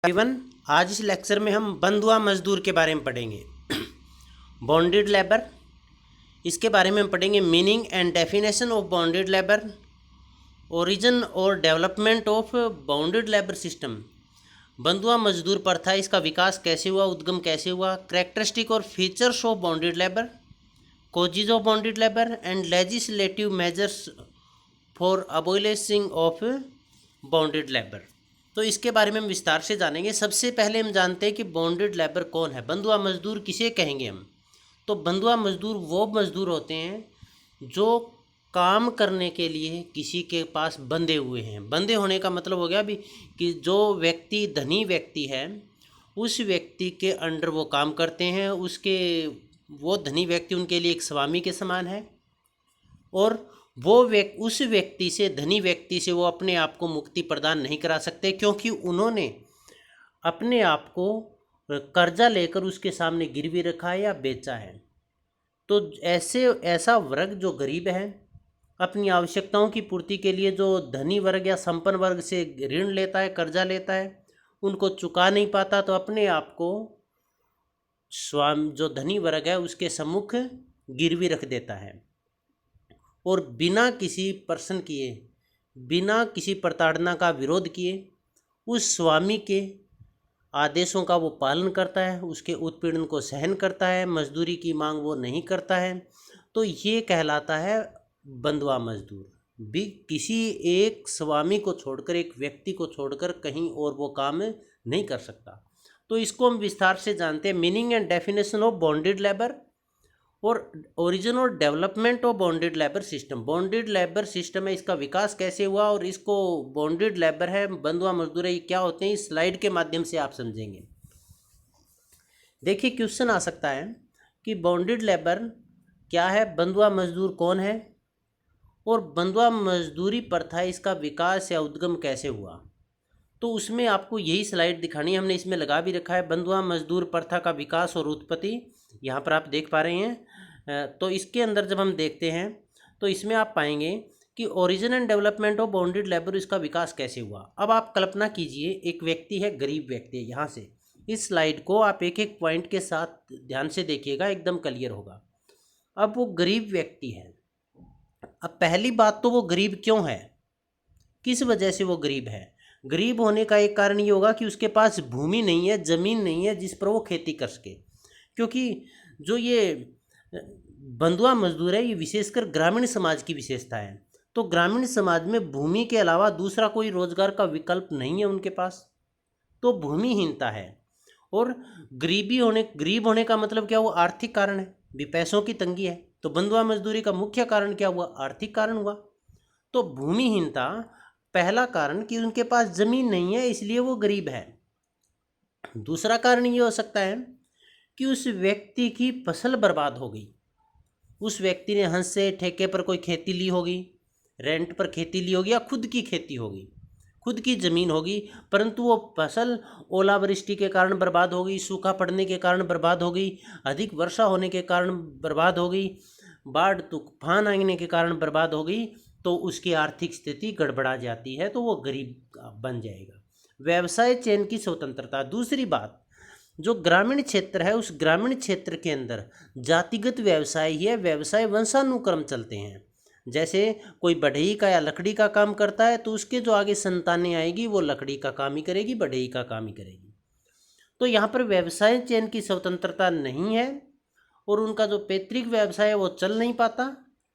Even आज इस lecture में हम बंधुआ मजदूर के बारे में पढ़ेंगे। बॉन्डेड लेबर, इसके बारे में हम पढ़ेंगे। Meaning and definition of bonded labour, origin और development of bonded labour system, बंधुआ मजदूर प्रथा, इसका विकास कैसे हुआ, उद्गम कैसे हुआ, कैरेक्टरिस्टिक और features of bonded labour, causes of bonded labour and legislative measures for abolishing of bonded labour. तो इसके बारे में हम विस्तार से जानेंगे। सबसे पहले हम जानते हैं कि बॉन्डेड लेबर कौन है, बंधुआ मजदूर किसे कहेंगे हम। तो बंधुआ मजदूर वो मजदूर होते हैं जो काम करने के लिए किसी के पास बंधे हुए हैं। बंधे होने का मतलब हो गया भी कि जो व्यक्ति धनी व्यक्ति है उस व्यक्ति के अंडर वो काम करते हैं, वो धनी व्यक्ति उनके लिए एक स्वामी के समान है, और उस व्यक्ति से, धनी व्यक्ति से, वो अपने आप को मुक्ति प्रदान नहीं करा सकते, क्योंकि उन्होंने अपने आप को कर्जा लेकर उसके सामने गिरवी रखा है या बेचा है। तो ऐसा वर्ग जो गरीब है, अपनी आवश्यकताओं की पूर्ति के लिए जो धनी वर्ग या संपन्न वर्ग से ऋण लेता है, कर्जा लेता है, उनको चुका नहीं पाता, तो अपने आप को जो धनी वर्ग है उसके सम्मुख गिरवी रख देता है, और बिना किसी प्रश्न किए, बिना किसी प्रताड़ना का विरोध किए उस स्वामी के आदेशों का वो पालन करता है, उसके उत्पीड़न को सहन करता है, मजदूरी की मांग वो नहीं करता है। तो ये कहलाता है बंधुआ मजदूर। भी किसी एक स्वामी को छोड़कर, एक व्यक्ति को छोड़कर कहीं और वो काम नहीं कर सकता। तो इसको हम विस्तार से जानते हैं। Meaning and definition of bonded labour और ओरिजिन और development of bonded labour system. Bonded labour system है, इसका विकास कैसे हुआ, और इसको बॉन्डेड लेबर है, बंधुआ मजदूर है, ये क्या होते हैं, इस स्लाइड के माध्यम से आप समझेंगे। देखिए, क्वेश्चन आ सकता है कि बॉन्डेड लेबर क्या है, बंधुआ मजदूर कौन है, और बंधुआ मजदूरी प्रथा, इसका विकास या उद्गम कैसे हुआ। तो उसमें आपको यही स्लाइड दिखानी है, हमने इसमें लगा भी रखा है। बंधुआ मजदूर प्रथा का विकास और उत्पत्ति, यहाँ पर आप देख पा रहे हैं। तो इसके अंदर जब हम देखते हैं तो इसमें आप पाएंगे कि origin and development of bonded labour, इसका विकास कैसे हुआ। अब आप कल्पना कीजिए, एक व्यक्ति है, गरीब व्यक्ति है। यहाँ से इस स्लाइड को आप एक एक पॉइंट के साथ ध्यान से देखिएगा, एकदम क्लियर होगा। अब वो गरीब व्यक्ति है। अब पहली बात तो वो गरीब क्यों है, किस वजह से वो गरीब है। गरीब होने का एक कारण ये होगा कि उसके पास भूमि नहीं है, ज़मीन नहीं है जिस पर वो खेती कर सके। क्योंकि जो ये बंधुआ मजदूर है, ये विशेषकर ग्रामीण समाज की विशेषता है। तो ग्रामीण समाज में भूमि के अलावा दूसरा कोई रोजगार का विकल्प नहीं है उनके पास, तो भूमिहीनता है। और गरीब होने का मतलब क्या हुआ, आर्थिक कारण है, भी पैसों की तंगी है। तो बंधुआ मजदूरी का मुख्य कारण क्या हुआ, आर्थिक कारण हुआ। तो भूमिहीनता पहला कारण कि उनके पास ज़मीन नहीं है, इसलिए वो गरीब है। दूसरा कारण ये हो सकता है कि उस व्यक्ति की फसल बर्बाद हो गई। उस व्यक्ति ने हंस से ठेके पर कोई खेती ली होगी, रेंट पर खेती ली होगी, या खुद की खेती होगी, खुद की ज़मीन होगी, परंतु वो फसल ओलावृष्टि के कारण बर्बाद हो गई, सूखा पड़ने के कारण बर्बाद हो गई, अधिक वर्षा होने के कारण बर्बाद हो गई, बाढ़ तूफान आने के कारण बर्बाद हो गई। तो उसकी आर्थिक स्थिति गड़बड़ा जाती है, तो वो गरीब बन जाएगा। व्यवसाय चयन की स्वतंत्रता। दूसरी बात, जो ग्रामीण क्षेत्र है, उस ग्रामीण क्षेत्र के अंदर जातिगत व्यवसाय ही है, व्यवसाय वंशानुक्रम चलते हैं। जैसे कोई बढ़ई का या लकड़ी का काम करता है, तो उसके जो आगे संतानें आएगी वो लकड़ी का काम ही करेगी, बढ़ई का काम ही करेगी। तो यहाँ पर व्यवसाय चयन की स्वतंत्रता नहीं है, और उनका जो पैतृक व्यवसाय है वो चल नहीं पाता।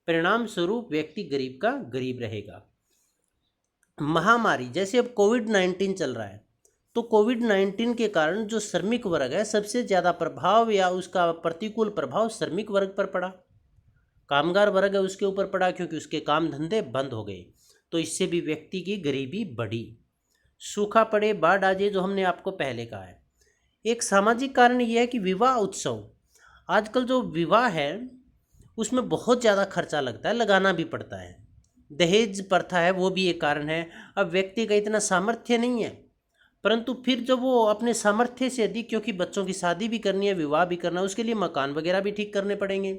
परिणाम स्वरूप व्यक्ति गरीब का गरीब रहेगा। महामारी, जैसे अब कोविड-19 चल रहा है, तो कोविड-19 के कारण जो श्रमिक वर्ग है, सबसे ज़्यादा प्रभाव या उसका प्रतिकूल प्रभाव श्रमिक वर्ग पर पड़ा, कामगार वर्ग है उसके ऊपर पड़ा, क्योंकि उसके काम धंधे बंद हो गए। तो इससे भी व्यक्ति की गरीबी बढ़ी। सूखा पड़े, बाढ़ आ जाए, जो हमने आपको पहले कहा है। एक सामाजिक कारण यह है कि विवाह उत्सव, आजकल जो विवाह है उसमें बहुत ज़्यादा खर्चा लगता है, लगाना भी पड़ता है। दहेज प्रथा है, वो भी एक कारण है। अब व्यक्ति का इतना सामर्थ्य नहीं है, परंतु फिर जब वो अपने सामर्थ्य से अधिक, क्योंकि बच्चों की शादी भी करनी है, विवाह भी करना है, उसके लिए मकान वगैरह भी ठीक करने पड़ेंगे,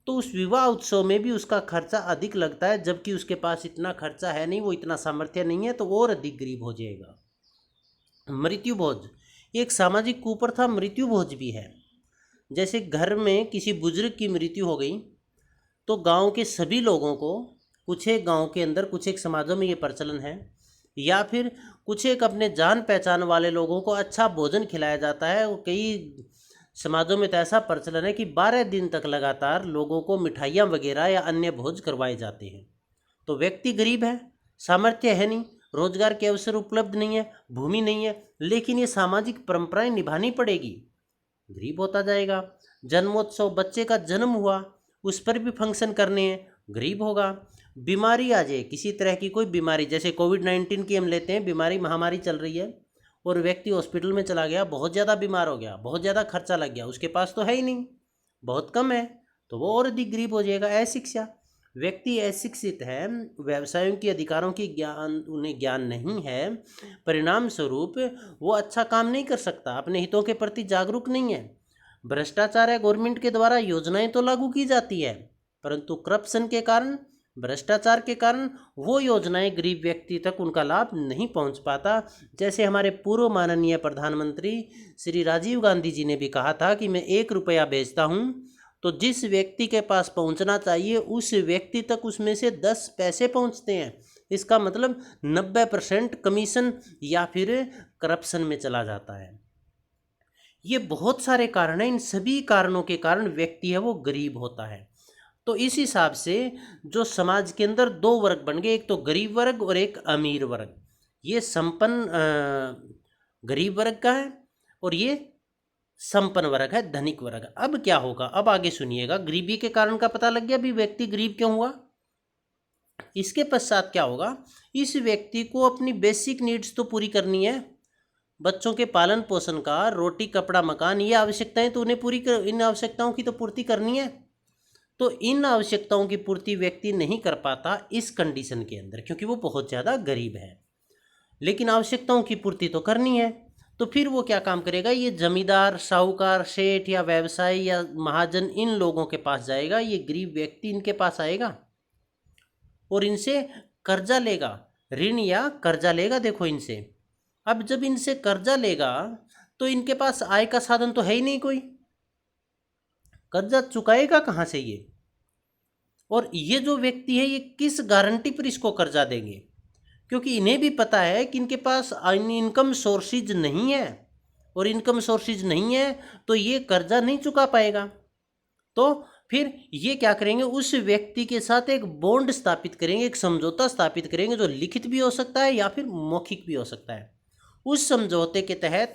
तो उस विवाह उत्सव में भी उसका खर्चा अधिक लगता है, जबकि उसके पास इतना खर्चा है नहीं, वो इतना सामर्थ्य नहीं है, तो और अधिक गरीब हो जाएगा। मृत्यु भोज एक सामाजिक कुप्रथा मृत्यु भोज भी है। जैसे घर में किसी बुजुर्ग की मृत्यु हो गई तो गांव के सभी लोगों को, कुछ एक गांव के अंदर कुछ एक समाजों में ये प्रचलन है, या फिर कुछ एक अपने जान पहचान वाले लोगों को अच्छा भोजन खिलाया जाता है। और कई समाजों में तो ऐसा प्रचलन है कि 12 दिन तक लगातार लोगों को मिठाइयाँ वगैरह या अन्य भोज करवाए जाते हैं। तो व्यक्ति गरीब है, सामर्थ्य है नहीं, रोजगार के अवसर उपलब्ध नहीं है, भूमि नहीं है, लेकिन ये सामाजिक परंपराएं निभानी पड़ेगी, गरीब होता जाएगा। जन्मोत्सव, बच्चे का जन्म हुआ, उस पर भी फंक्शन करने हैं, गरीब होगा। बीमारी आ जाए, किसी तरह की कोई बीमारी, जैसे कोविड-19 की हम लेते हैं, बीमारी महामारी चल रही है और व्यक्ति हॉस्पिटल में चला गया, बहुत ज़्यादा बीमार हो गया, बहुत ज़्यादा खर्चा लग गया, उसके पास तो है ही नहीं, बहुत कम है, तो वो और अधिक गरीब हो जाएगा। अशिक्षा, व्यक्ति अशिक्षित है, व्यवसायों के अधिकारों की उन्हें ज्ञान नहीं है, परिणाम स्वरूप वो अच्छा काम नहीं कर सकता, अपने हितों के प्रति जागरूक नहीं है। भ्रष्टाचार है, गवर्नमेंट के द्वारा योजनाएं तो लागू की जाती है, परंतु करप्शन के कारण, भ्रष्टाचार के कारण वो योजनाएं गरीब व्यक्ति तक उनका लाभ नहीं पहुंच पाता। जैसे हमारे पूर्व माननीय प्रधानमंत्री श्री राजीव गांधी जी ने भी कहा था कि मैं 1 रुपया भेजता हूं तो जिस व्यक्ति के पास पहुंचना चाहिए उस व्यक्ति तक उसमें से 10 पैसे पहुंचते हैं। इसका मतलब 90% कमीशन या फिर करप्शन में चला जाता है। ये बहुत सारे कारण हैं, इन सभी कारणों के कारण व्यक्ति है वो गरीब होता है। तो इस हिसाब से जो समाज के अंदर 2 वर्ग बन गए, एक तो गरीब वर्ग और एक अमीर वर्ग। ये संपन्न गरीब वर्ग का है और ये संपन्न वर्ग है, धनिक वर्ग। अब क्या होगा, अब आगे सुनिएगा। गरीबी के कारण का पता लग गया, भी व्यक्ति गरीब क्यों हुआ। इसके पश्चात क्या होगा, इस व्यक्ति को अपनी बेसिक नीड्स तो पूरी करनी है, बच्चों के पालन पोषण का, रोटी कपड़ा मकान, ये आवश्यकताएं तो उन्हें इन आवश्यकताओं की तो पूर्ति करनी है। तो इन आवश्यकताओं की पूर्ति व्यक्ति नहीं कर पाता इस कंडीशन के अंदर, क्योंकि वो बहुत ज़्यादा गरीब है, लेकिन आवश्यकताओं की पूर्ति तो करनी है। तो फिर वो क्या काम करेगा, ये जमींदार, साहूकार, सेठ या व्यवसायी या महाजन, इन लोगों के पास जाएगा। ये गरीब व्यक्ति इनके पास आएगा और इनसे कर्जा लेगा, ऋण या कर्जा लेगा। देखो इनसे, अब जब इनसे कर्जा लेगा तो इनके पास आय का साधन तो है ही नहीं कोई, कर्जा चुकाएगा कहाँ से ये। और ये जो व्यक्ति है ये किस गारंटी पर इसको कर्जा देंगे, क्योंकि इन्हें भी पता है कि इनके पास इनकम सोर्सेज नहीं है, और इनकम सोर्सेज नहीं है तो ये कर्जा नहीं चुका पाएगा। तो फिर ये क्या करेंगे, उस व्यक्ति के साथ एक बॉन्ड स्थापित करेंगे, एक समझौता स्थापित करेंगे, जो लिखित भी हो सकता है या फिर मौखिक भी हो सकता है। उस समझौते के तहत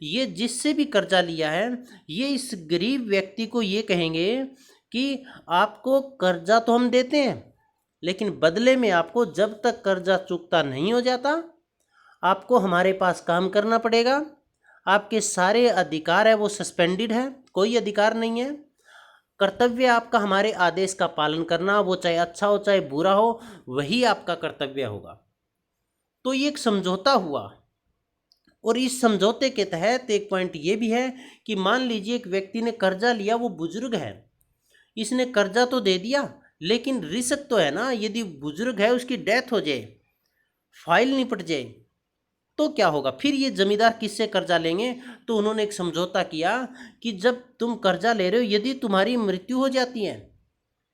ये जिससे भी कर्जा लिया है, ये इस गरीब व्यक्ति को ये कहेंगे कि आपको कर्जा तो हम देते हैं, लेकिन बदले में आपको जब तक कर्जा चुकता नहीं हो जाता आपको हमारे पास काम करना पड़ेगा। आपके सारे अधिकार है वो सस्पेंडेड है, कोई अधिकार नहीं है। कर्तव्य आपका हमारे आदेश का पालन करना, वो चाहे अच्छा हो चाहे बुरा हो, वही आपका कर्तव्य होगा। तो ये एक समझौता हुआ, और इस समझौते के तहत एक पॉइंट ये भी है कि मान लीजिए एक व्यक्ति ने कर्जा लिया, वो बुजुर्ग है, इसने कर्जा तो दे दिया, लेकिन रिस्क तो है ना, यदि बुजुर्ग है उसकी डेथ हो जाए, फाइल निपट जाए, तो क्या होगा। फिर ये जमींदार किससे कर्जा लेंगे, तो उन्होंने एक समझौता किया कि जब तुम कर्जा ले रहे हो, यदि तुम्हारी मृत्यु हो जाती है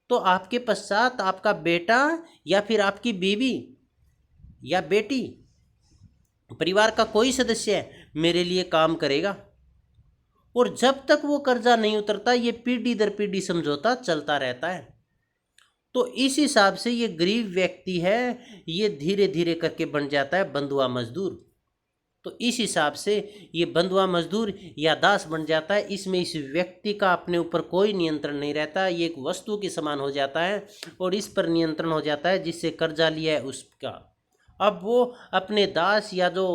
तो आपके पश्चात आपका बेटा या फिर आपकी बीवी या बेटी, परिवार का कोई सदस्य मेरे लिए काम करेगा। और जब तक वो कर्जा नहीं उतरता ये पीढ़ी दर पीढ़ी समझौता चलता रहता है। तो इस हिसाब से ये गरीब व्यक्ति है, ये धीरे धीरे करके बन जाता है बंधुआ मजदूर। तो इस हिसाब से ये बंधुआ मजदूर या दास बन जाता है। इसमें इस व्यक्ति का अपने ऊपर कोई नियंत्रण नहीं रहता, ये एक वस्तु के समान हो जाता है और इस पर नियंत्रण हो जाता है जिससे कर्जा लिया है उसका। अब वो अपने दास या जो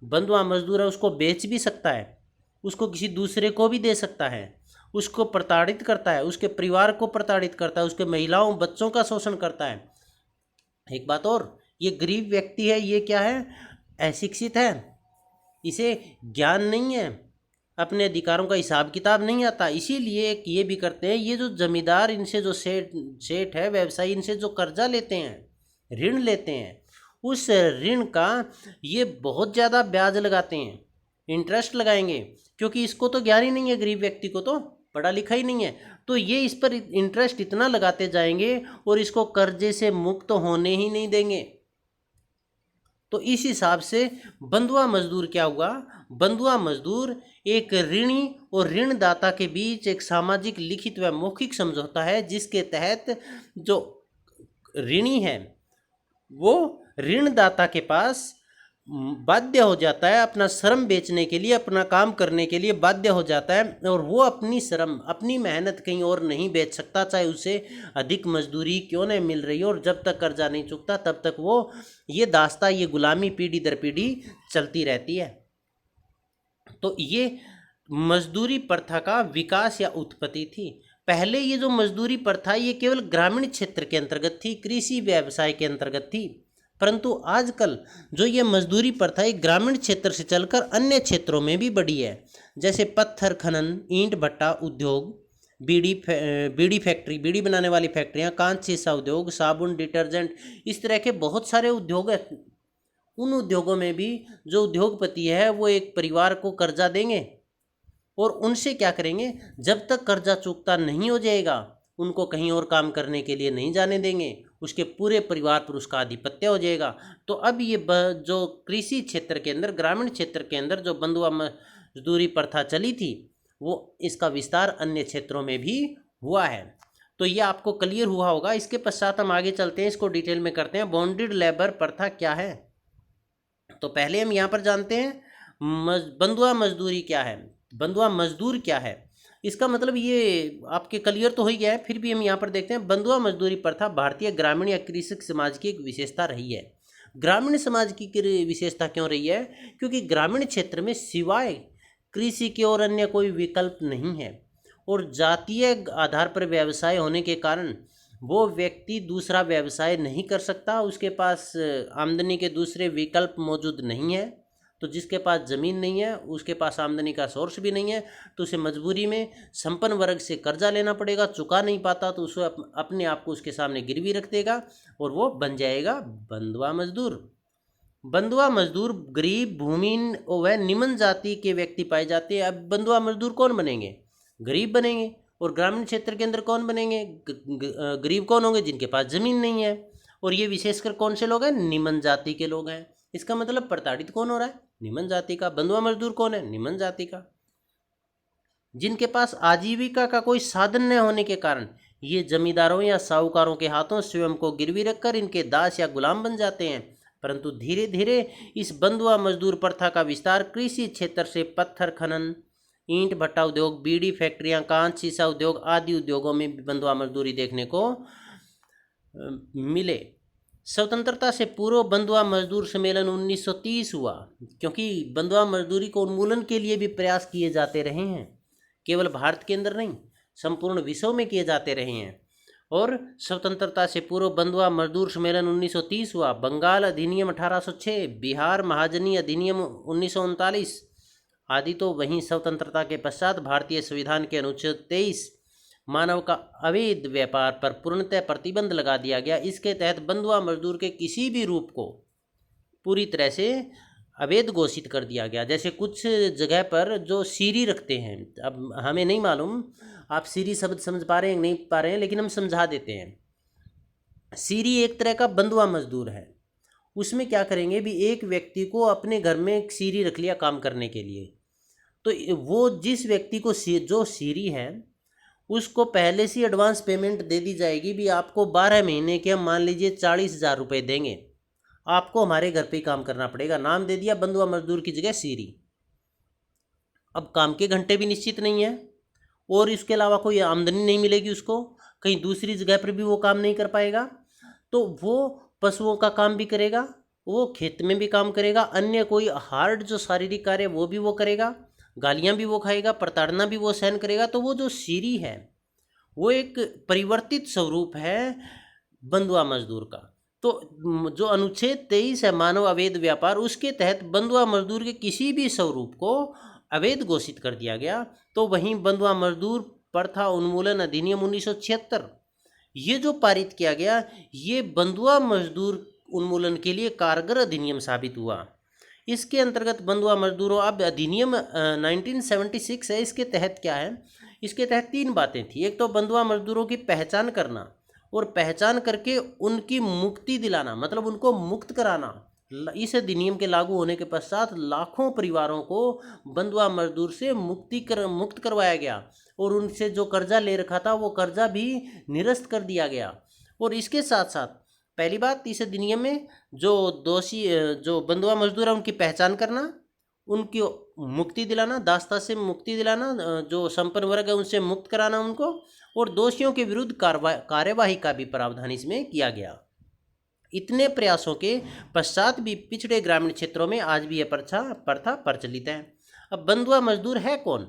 बंधुआ मजदूर है उसको बेच भी सकता है, उसको किसी दूसरे को भी दे सकता है, उसको प्रताड़ित करता है, उसके परिवार को प्रताड़ित करता है, उसके महिलाओं बच्चों का शोषण करता है। एक बात और, ये गरीब व्यक्ति है, ये क्या है, अशिक्षित है, इसे ज्ञान नहीं है, अपने अधिकारों का हिसाब किताब नहीं आता। इसीलिए एक ये भी करते हैं, ये जो जमींदार इनसे जो सेठ है, व्यवसायी इनसे जो कर्जा लेते हैं, ऋण लेते हैं, उस ऋण का ये बहुत ज़्यादा ब्याज लगाते हैं, इंटरेस्ट लगाएंगे, क्योंकि इसको तो ज्ञान ही नहीं है, गरीब व्यक्ति को तो पढ़ा लिखा ही नहीं है, तो ये इस पर इंटरेस्ट इतना लगाते जाएंगे और इसको कर्जे से मुक्त होने ही नहीं देंगे। तो इस हिसाब से बंधुआ मजदूर क्या हुआ? बंधुआ मजदूर एक ऋणी और ऋणदाता के बीच एक सामाजिक लिखित व मौखिक समझौता है, जिसके तहत जो ऋणी है वो ऋणदाता के पास बाध्य हो जाता है, अपना श्रम बेचने के लिए, अपना काम करने के लिए बाध्य हो जाता है, और वो अपनी श्रम, अपनी मेहनत कहीं और नहीं बेच सकता, चाहे उसे अधिक मजदूरी क्यों नहीं मिल रही हो, और जब तक कर्जा नहीं चुकता तब तक वो ये दास्ता, ये गुलामी पीढ़ी दर पीढ़ी चलती रहती है। तो ये मजदूरी प्रथा का विकास या उत्पत्ति थी। पहले ये जो मजदूरी प्रथा ये केवल ग्रामीण क्षेत्र के अंतर्गत थी, कृषि व्यवसाय के अंतर्गत थी, परंतु आजकल जो ये मजदूरी प्रथा है ग्रामीण क्षेत्र से चलकर अन्य क्षेत्रों में भी बढ़ी है, जैसे पत्थर खनन, ईंट भट्टा उद्योग, बीड़ी फैक्ट्री, बीड़ी बनाने वाली फैक्ट्रियाँ, कांच शीशा उद्योग, साबुन, डिटर्जेंट, इस तरह के बहुत सारे उद्योग हैं। उन उद्योगों में भी जो उद्योगपति है वो एक परिवार को कर्जा देंगे और उनसे क्या करेंगे, जब तक कर्जा चुकता नहीं हो जाएगा उनको कहीं और काम करने के लिए नहीं जाने देंगे, उसके पूरे परिवार पर उसका आधिपत्य हो जाएगा। तो अब ये जो कृषि क्षेत्र के अंदर, ग्रामीण क्षेत्र के अंदर जो बंधुआ मजदूरी प्रथा चली थी वो इसका विस्तार अन्य क्षेत्रों में भी हुआ है। तो ये आपको क्लियर हुआ होगा। इसके पश्चात हम आगे चलते हैं, इसको डिटेल में करते हैं। बॉन्डेड लेबर प्रथा क्या है? तो पहले हम यहाँ पर जानते हैं बंधुआ मजदूरी क्या है, बंधुआ मजदूर क्या है। इसका मतलब ये आपके क्लियर तो हो ही गया है, फिर भी हम यहाँ पर देखते हैं। बंधुआ मजदूरी प्रथा भारतीय ग्रामीण या कृषक समाज की एक विशेषता रही है। ग्रामीण समाज की विशेषता क्यों रही है? क्योंकि ग्रामीण क्षेत्र में सिवाय कृषि के और अन्य कोई विकल्प नहीं है, और जातीय आधार पर व्यवसाय होने के कारण वो व्यक्ति दूसरा व्यवसाय नहीं कर सकता, उसके पास आमदनी के दूसरे विकल्प मौजूद नहीं है। तो जिसके पास ज़मीन नहीं है, उसके पास आमदनी का सोर्स भी नहीं है, तो उसे मजबूरी में संपन्न वर्ग से कर्जा लेना पड़ेगा। चुका नहीं पाता तो उसे अपने आप को उसके सामने गिरवी रख देगा और वो बन जाएगा बंधुआ मजदूर। बंधुआ मजदूर गरीब, भूमिहीन व निम्न जाति के व्यक्ति पाए जाते हैं। अब बंधुआ मजदूर कौन बनेंगे? गरीब बनेंगे। और ग्रामीण क्षेत्र के अंदर कौन बनेंगे? गरीब कौन होंगे? जिनके पास ज़मीन नहीं है। और ये विशेषकर कौन से लोग हैं? निम्न जाति के लोग हैं। इसका मतलब प्रताड़ित कौन हो रहा है? निम्न जाति का। बंधुआ मजदूर कौन है? निम्न जाति का। जिनके पास आजीविका का कोई साधन न होने के कारण ये जमींदारों या साहूकारों के हाथों स्वयं को गिरवी रखकर इनके दास या गुलाम बन जाते हैं। परंतु धीरे धीरे इस बंधुआ मजदूर प्रथा का विस्तार कृषि क्षेत्र से पत्थर खनन, ईंट भट्टा उद्योग, बीड़ी फैक्ट्रियां, कांच शीशा उद्योग आदि उद्योगों में भी बंधुआ मजदूरी देखने को मिले। स्वतंत्रता से पूर्व बंधुआ मजदूर सम्मेलन 1930 हुआ, क्योंकि बंधुआ मजदूरी को उन्मूलन के लिए भी प्रयास किए जाते रहे हैं, केवल भारत के अंदर नहीं, संपूर्ण विश्व में किए जाते रहे हैं। और स्वतंत्रता से पूर्व बंधुआ मजदूर सम्मेलन 1930 हुआ। बंगाल अधिनियम 1806, बिहार महाजनी अधिनियम 1939 आदि। तो वहीं स्वतंत्रता के पश्चात भारतीय संविधान के अनुच्छेद 23 मानव का अवैध व्यापार पर पूर्णतः प्रतिबंध लगा दिया गया। इसके तहत बंधुआ मजदूर के किसी भी रूप को पूरी तरह से अवैध घोषित कर दिया गया। जैसे कुछ जगह पर जो सीरी रखते हैं, अब हमें नहीं मालूम आप सीरी शब्द समझ पा रहे हैं नहीं पा रहे हैं, लेकिन हम समझा देते हैं। सीरी एक तरह का बंधुआ मजदूर है। उसमें क्या करेंगे भी, एक व्यक्ति को अपने घर में एक सीरी रख लिया काम करने के लिए, तो वो जिस व्यक्ति को जो सीरी है उसको पहले से एडवांस पेमेंट दे दी जाएगी भी, आपको 12 महीने के हम मान लीजिए 40,000 रुपये देंगे, आपको हमारे घर पे ही काम करना पड़ेगा। नाम दे दिया बंधुआ मजदूर की जगह सीरी। अब काम के घंटे भी निश्चित नहीं है और इसके अलावा कोई आमदनी नहीं मिलेगी उसको, कहीं दूसरी जगह पर भी वो काम नहीं कर पाएगा। तो वो पशुओं का काम भी करेगा, वो खेत में भी काम करेगा, अन्य कोई हार्ड जो शारीरिक कार्य वो भी वो करेगा, गालियाँ भी वो खाएगा, प्रताड़ना भी वो सहन करेगा। तो वो जो सीरी है वो एक परिवर्तित स्वरूप है बंधुआ मजदूर का। तो जो अनुच्छेद 23 है मानव अवैध व्यापार, उसके तहत बंधुआ मजदूर के किसी भी स्वरूप को अवैध घोषित कर दिया गया। तो वहीं बंधुआ मजदूर प्रथा उन्मूलन अधिनियम 1976 ये जो पारित किया गया, ये बंधुआ मजदूर उन्मूलन के लिए कारगर अधिनियम साबित हुआ। इसके अंतर्गत बंधुआ मजदूरों, अब अधिनियम 1976 है, इसके तहत क्या है, इसके तहत 3 बातें थी। एक तो बंधुआ मजदूरों की पहचान करना और पहचान करके उनकी मुक्ति दिलाना, मतलब उनको मुक्त कराना। इस अधिनियम के लागू होने के पश्चात लाखों परिवारों को बंधुआ मजदूर से मुक्त करवाया गया और उनसे जो कर्जा ले रखा था वो कर्जा भी निरस्त कर दिया गया। और इसके साथ साथ पहली बात, इस अधिनियम में जो दोषी जो बंधुआ मजदूर है उनकी पहचान करना, उनकी मुक्ति दिलाना, दासता से मुक्ति दिलाना, जो संपन्न वर्ग है उनसे मुक्त कराना उनको, और दोषियों के विरुद्ध कार्यवाही का भी प्रावधान इसमें किया गया। इतने प्रयासों के पश्चात भी पिछड़े ग्रामीण क्षेत्रों में आज भी यह प्रथा प्रचलित है। अब बंधुआ मजदूर है कौन?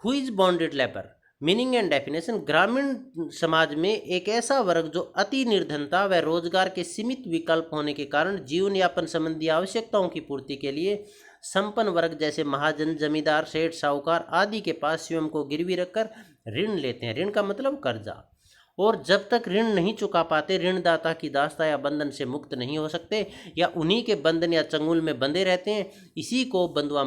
Who is bonded labour? Meaning and definition. ग्रामीण समाज में एक ऐसा वर्ग जो अति निर्धनता व रोजगार के सीमित विकल्प होने के कारण जीवन यापन संबंधी आवश्यकताओं की पूर्ति के लिए संपन्न वर्ग जैसे महाजन, जमींदार, सेठ, साहूकार आदि के पास स्वयं को गिरवी रखकर ऋण लेते हैं। ऋण का मतलब कर्जा। और जब तक ऋण नहीं चुका पाते, ऋणदाता की दास्ता या बंधन से मुक्त नहीं हो सकते या उन्हीं के बंधन या चंगुल में बंधे रहते हैं, इसी को बंधुआ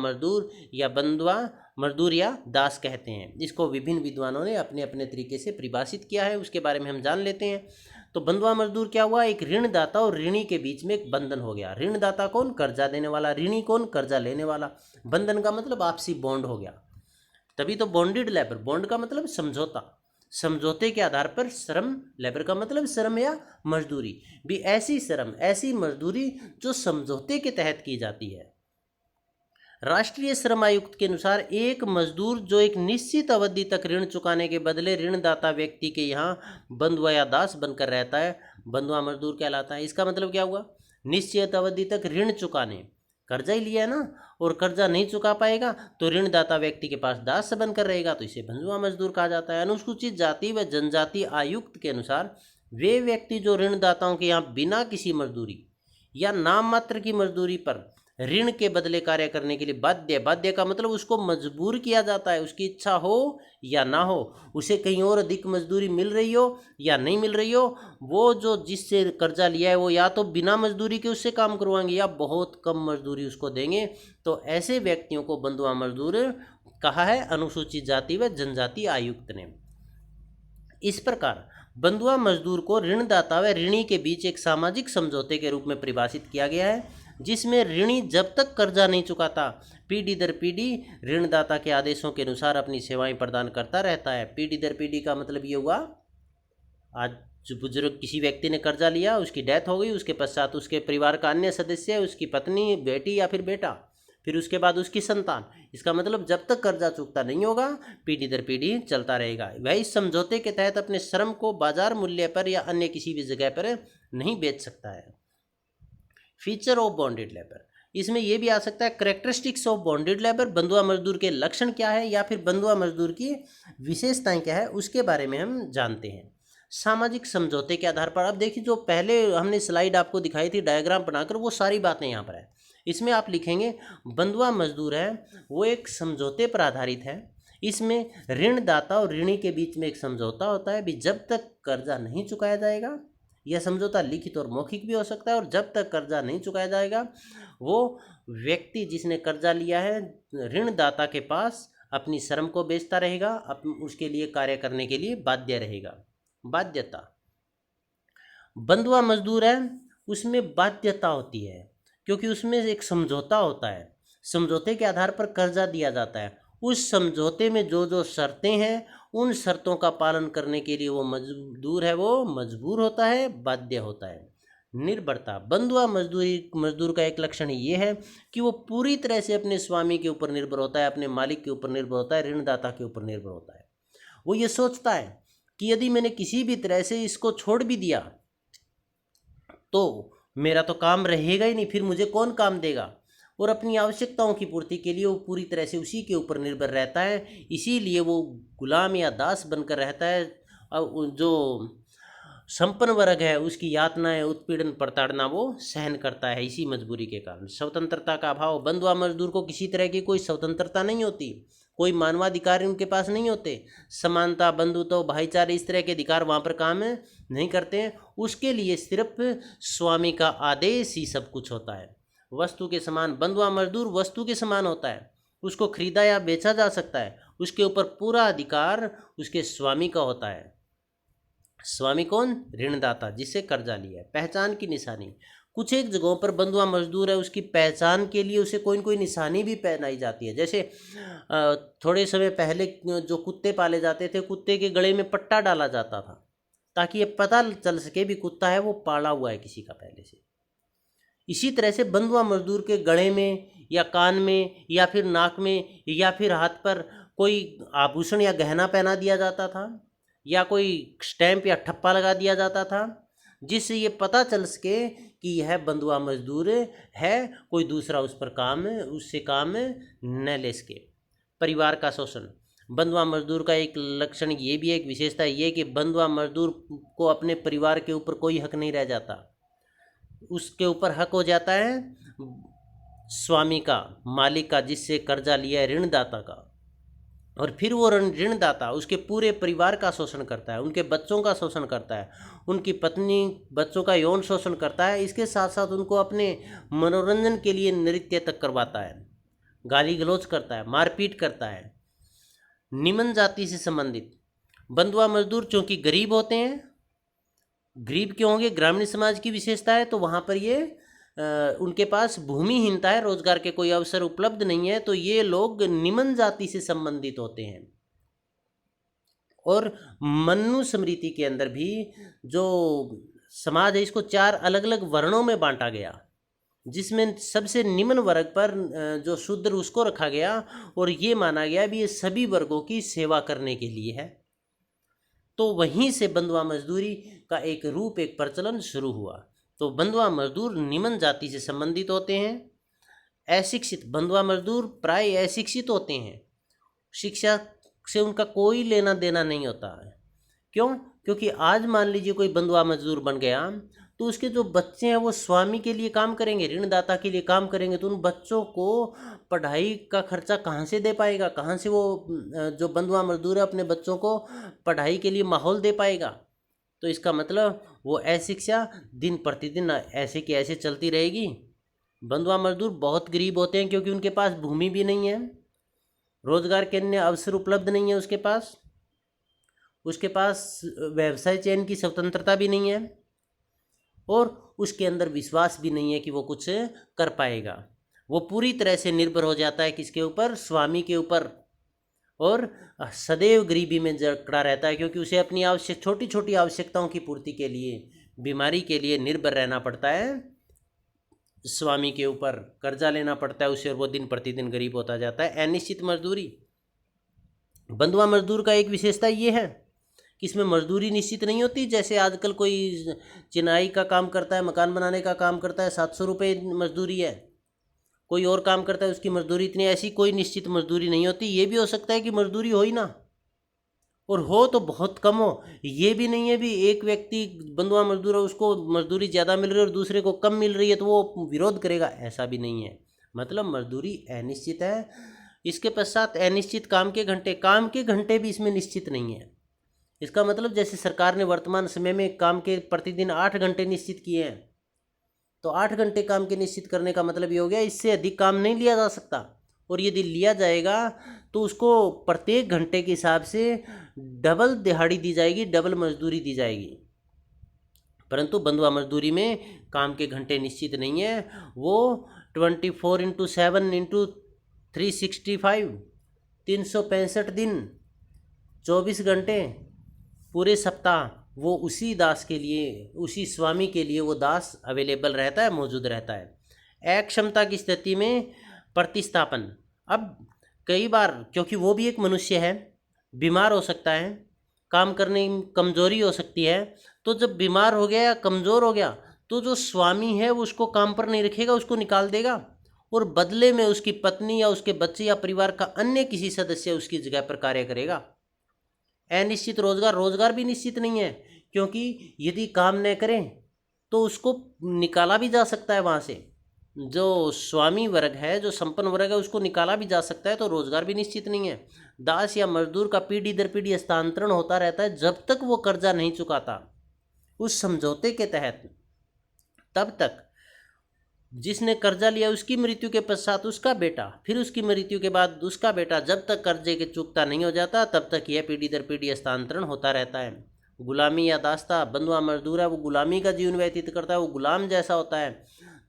मजदूर या दास कहते हैं। इसको विभिन्न विद्वानों ने अपने अपने तरीके से परिभाषित किया है, उसके बारे में हम जान लेते हैं। तो बंधुआ मजदूर क्या हुआ? एक ऋणदाता और ऋणी के बीच में एक बंधन हो गया। ऋणदाता कौन? कर्जा देने वाला। ऋणी कौन? कर्जा लेने वाला। बंधन का मतलब आपसी बॉन्ड हो गया, तभी तो बॉन्डेड लेबर। बॉन्ड का मतलब समझौता, समझौते के आधार पर श्रम, लेबर का मतलब श्रम या मजदूरी, भी ऐसी श्रम, ऐसी मजदूरी जो समझौते के तहत की जाती है। राष्ट्रीय श्रम आयुक्त के अनुसार एक मजदूर जो एक निश्चित अवधि तक ऋण चुकाने के बदले ऋणदाता व्यक्ति के यहाँ बंधुआ या दास बनकर रहता है, बंधुआ मजदूर कहलाता है। इसका मतलब क्या हुआ? निश्चित अवधि तक ऋण चुकाने, कर्जा ही लिया है ना, और कर्जा नहीं चुका पाएगा तो ऋणदाता व्यक्ति के पास दास बनकर रहेगा, तो इसे बंधुआ मजदूर कहा जाता है। अनुसूचित जाति व जनजाति आयुक्त के अनुसार वे व्यक्ति जो ऋणदाताओं के यहाँ बिना किसी मजदूरी या नाम मात्र की मजदूरी पर ऋण के बदले कार्य करने के लिए बाध्य का मतलब उसको मजबूर किया जाता है, उसकी इच्छा हो या ना हो, उसे कहीं और अधिक मजदूरी मिल रही हो या नहीं मिल रही हो, वो जो जिससे कर्जा लिया है वो या तो बिना मजदूरी के उससे काम करवाएंगे या बहुत कम मजदूरी उसको देंगे, तो ऐसे व्यक्तियों को बंधुआ मजदूर कहा है अनुसूचित जाति व जनजाति आयुक्त ने। इस प्रकार बंधुआ मजदूर को ऋणदाता व ऋणी के बीच एक सामाजिक समझौते के रूप में परिभाषित किया गया है, जिसमें ऋणी जब तक कर्जा नहीं चुकाता पीढ़ी दर पीढ़ी ऋणदाता के आदेशों के अनुसार अपनी सेवाएं प्रदान करता रहता है। पीढ़ी दर पीढ़ी का मतलब ये हुआ, आज जो बुजुर्ग किसी व्यक्ति ने कर्जा लिया, उसकी डेथ हो गई, उसके पश्चात उसके परिवार का अन्य सदस्य, उसकी पत्नी, बेटी या फिर बेटा, फिर उसके बाद उसकी संतान, इसका मतलब जब तक कर्जा चुकता नहीं होगा पीढ़ी दर पीढ़ी चलता रहेगा। वह इस समझौते के तहत अपने श्रम को बाजार मूल्य पर या अन्य किसी भी जगह पर नहीं बेच सकता है। फीचर ऑफ बॉन्डेड लेबर, इसमें यह भी आ सकता है कैरेक्टरिस्टिक्स ऑफ बॉन्डेड लेबर, बंधुआ मजदूर के लक्षण क्या है या फिर बंधुआ मजदूर की विशेषताएं क्या है, उसके बारे में हम जानते हैं। सामाजिक समझौते के आधार पर, अब देखिए जो पहले हमने स्लाइड आपको दिखाई थी डायग्राम बनाकर, वो सारी बातें यहाँ पर है। इसमें आप लिखेंगे बंधुआ मजदूर है वो एक समझौते पर आधारित है। इसमें ऋणदाता और ऋणी के बीच में एक समझौता होता है, भी जब तक कर्जा नहीं चुकाया जाएगा, यह समझौता लिखित और मौखिक भी हो सकता है, और जब तक कर्जा नहीं चुकाया जाएगा वो व्यक्ति जिसने कर्जा लिया है ऋणदाता के पास अपनी श्रम को बेचता रहेगा, उसके लिए कार्य करने के लिए बाध्य रहेगा। बाध्यता, बंधुआ मजदूर है उसमें बाध्यता होती है, क्योंकि उसमें एक समझौता होता है, समझौते के आधार पर कर्जा दिया जाता है। उस समझौते में जो जो शर्तें हैं उन शर्तों का पालन करने के लिए वो मजबूर होता है, बाध्य होता है। निर्भरता, बंधुआ मजदूर का एक लक्षण ये है कि वो पूरी तरह से अपने स्वामी के ऊपर निर्भर होता है, अपने मालिक के ऊपर निर्भर होता है, ऋणदाता के ऊपर निर्भर होता है। वो ये सोचता है कि यदि मैंने किसी भी तरह से इसको छोड़ भी दिया तो मेरा तो काम रहेगा ही नहीं, फिर मुझे कौन काम देगा, और अपनी आवश्यकताओं की पूर्ति के लिए वो पूरी तरह से उसी के ऊपर निर्भर रहता है। इसीलिए वो गुलाम या दास बनकर रहता है। जो संपन्न वर्ग है उसकी यातनाएं, उत्पीड़न, प्रताड़ना वो सहन करता है इसी मजबूरी के कारण। स्वतंत्रता का अभाव, बंधुआ मजदूर को किसी तरह की कोई स्वतंत्रता नहीं होती, कोई मानवाधिकार उनके पास नहीं होते। समानता, बंधुत्व, भाईचारे, इस तरह के अधिकार वहाँ पर काम नहीं करते हैं। उसके लिए सिर्फ स्वामी का आदेश ही सब कुछ होता है। वस्तु के समान बंधुआ मजदूर वस्तु के समान होता है, उसको खरीदा या बेचा जा सकता है, उसके ऊपर पूरा अधिकार उसके स्वामी का होता है। स्वामी कौन? ऋणदाता, जिससे कर्जा लिया है। पहचान की निशानी, कुछ एक जगहों पर बंधुआ मजदूर है, उसकी पहचान के लिए उसे कोई न कोई निशानी भी पहनाई जाती है। जैसे थोड़े समय पहले जो कुत्ते पाले जाते थे, कुत्ते के गले में पट्टा डाला जाता था ताकि ये पता चल सके भी कुत्ता है वो पाला हुआ है किसी का पहले से। इसी तरह से बंधुआ मजदूर के गले में या कान में या फिर नाक में या फिर हाथ पर कोई आभूषण या गहना पहना दिया जाता था, या कोई स्टैंप या ठप्पा लगा दिया जाता था, जिससे ये पता चल सके कि यह बंधुआ मजदूर है, कोई दूसरा उस पर उससे काम न ले सके। परिवार का शोषण, बंधुआ मजदूर का एक लक्षण ये भी है, एक विशेषता ये कि बंधुआ मजदूर को अपने परिवार के ऊपर कोई हक नहीं रह जाता। उसके ऊपर हक हो जाता है स्वामी का, मालिक का, जिससे कर्जा लिया है, ऋणदाता का। और फिर वो ऋणदाता उसके पूरे परिवार का शोषण करता है, उनके बच्चों का शोषण करता है, उनकी पत्नी बच्चों का यौन शोषण करता है। इसके साथ साथ उनको अपने मनोरंजन के लिए नृत्य तक करवाता है, गाली गलौज करता है, मारपीट करता है। निम्न जाति से संबंधित बंधुआ मजदूर चूँकि गरीब होते हैं, गरीब क्यों होंगे? ग्रामीण समाज की विशेषता है, तो वहाँ पर ये उनके पास भूमिहीनता है, रोजगार के कोई अवसर उपलब्ध नहीं है, तो ये लोग निम्न जाति से संबंधित होते हैं। और मनुस्मृति के अंदर भी जो समाज है, इसको 4 अलग अलग वर्णों में बांटा गया, जिसमें सबसे निम्न वर्ग पर जो शूद्र उसको रखा गया, और ये माना गया भी ये सभी वर्गों की सेवा करने के लिए है। तो वहीं से बंधुआ मजदूरी का एक रूप, एक प्रचलन शुरू हुआ। तो बंधुआ मजदूर निम्न जाति से संबंधित होते हैं। अशिक्षित बंधुआ मजदूर प्राय अशिक्षित होते हैं, शिक्षा से उनका कोई लेना देना नहीं होता है। क्यों? क्योंकि आज मान लीजिए कोई बंधुआ मजदूर बन गया, तो उसके जो बच्चे हैं वो स्वामी के लिए काम करेंगे, ऋणदाता के लिए काम करेंगे, तो उन बच्चों को पढ़ाई का खर्चा कहाँ से दे पाएगा? कहाँ से वो जो बंधुआ मजदूर है अपने बच्चों को पढ़ाई के लिए माहौल दे पाएगा? तो इसका मतलब वो अशिक्षा दिन प्रतिदिन ऐसे की ऐसे चलती रहेगी। बंधुआ मजदूर बहुत गरीब होते हैं, क्योंकि उनके पास भूमि भी नहीं है, रोजगार के अन्य अवसर उपलब्ध नहीं है उसके पास व्यवसाय चयन की स्वतंत्रता भी नहीं है, और उसके अंदर विश्वास भी नहीं है कि वो कुछ कर पाएगा। वो पूरी तरह से निर्भर हो जाता है किसके ऊपर? स्वामी के ऊपर, और सदैव गरीबी में जकड़ा रहता है, क्योंकि उसे अपनी छोटी छोटी आवश्यकताओं की पूर्ति के लिए, बीमारी के लिए निर्भर रहना पड़ता है स्वामी के ऊपर, कर्जा लेना पड़ता है उसे, और वो दिन प्रतिदिन गरीब होता जाता है। अनिश्चित मजदूरी, बंधुआ मजदूर का एक विशेषता ये है कि इसमें मजदूरी निश्चित नहीं होती। जैसे आजकल कोई चिनाई का काम करता है, मकान बनाने का काम करता है, 700 रुपये मजदूरी है, कोई और काम करता है उसकी मजदूरी इतनी, ऐसी कोई निश्चित मजदूरी नहीं होती। ये भी हो सकता है कि मजदूरी हो ही ना, और हो तो बहुत कम हो। ये भी नहीं है भी एक व्यक्ति बंधुआ मजदूर है, उसको मजदूरी ज़्यादा मिल रही है और दूसरे को कम मिल रही है तो वो विरोध करेगा, ऐसा भी नहीं है। मतलब मजदूरी अनिश्चित है। इसके पश्चात अनिश्चित काम के घंटे भी इसमें निश्चित नहीं है। इसका मतलब जैसे सरकार ने वर्तमान समय में काम के प्रतिदिन 8 घंटे निश्चित किए हैं, तो 8 घंटे काम के निश्चित करने का मतलब ये हो गया इससे अधिक काम नहीं लिया जा सकता, और यदि लिया जाएगा तो उसको प्रत्येक घंटे के हिसाब से डबल दिहाड़ी दी जाएगी, डबल मजदूरी दी जाएगी। परंतु बंधुआ मजदूरी में काम के घंटे निश्चित नहीं है, वो 24x7x365 365 दिन 24 घंटे पूरे सप्ताह वो उसी दास के लिए, उसी स्वामी के लिए वो दास अवेलेबल रहता है, मौजूद रहता है। अक्षमता की स्थिति में प्रतिस्थापन, अब कई बार क्योंकि वो भी एक मनुष्य है, बीमार हो सकता है, काम करने में कमज़ोरी हो सकती है, तो जब बीमार हो गया या कमज़ोर हो गया तो जो स्वामी है वो उसको काम पर नहीं रखेगा, उसको निकाल देगा, और बदले में उसकी पत्नी या उसके बच्चे या परिवार का अन्य किसी सदस्य उसकी जगह पर कार्य करेगा। अनिश्चित रोजगार भी निश्चित नहीं है, क्योंकि यदि काम न करें तो उसको निकाला भी जा सकता है वहाँ से। जो स्वामी वर्ग है, जो संपन्न वर्ग है, उसको निकाला भी जा सकता है, तो रोजगार भी निश्चित नहीं है। दास या मजदूर का पीढ़ी दर पीढ़ी हस्तांतरण होता रहता है जब तक वो कर्जा नहीं चुकाता उस समझौते के तहत, तब तक जिसने कर्जा लिया उसकी मृत्यु के पश्चात उसका बेटा, फिर उसकी मृत्यु के बाद उसका बेटा, जब तक कर्जे के चुकता नहीं हो जाता तब तक यह पीढ़ी दर पीढ़ी हस्तांतरण होता रहता है। गुलामी या दास्ता, बंधुआ मजदूर है वो गुलामी का जीवन व्यतीत करता है, वो गुलाम जैसा होता है,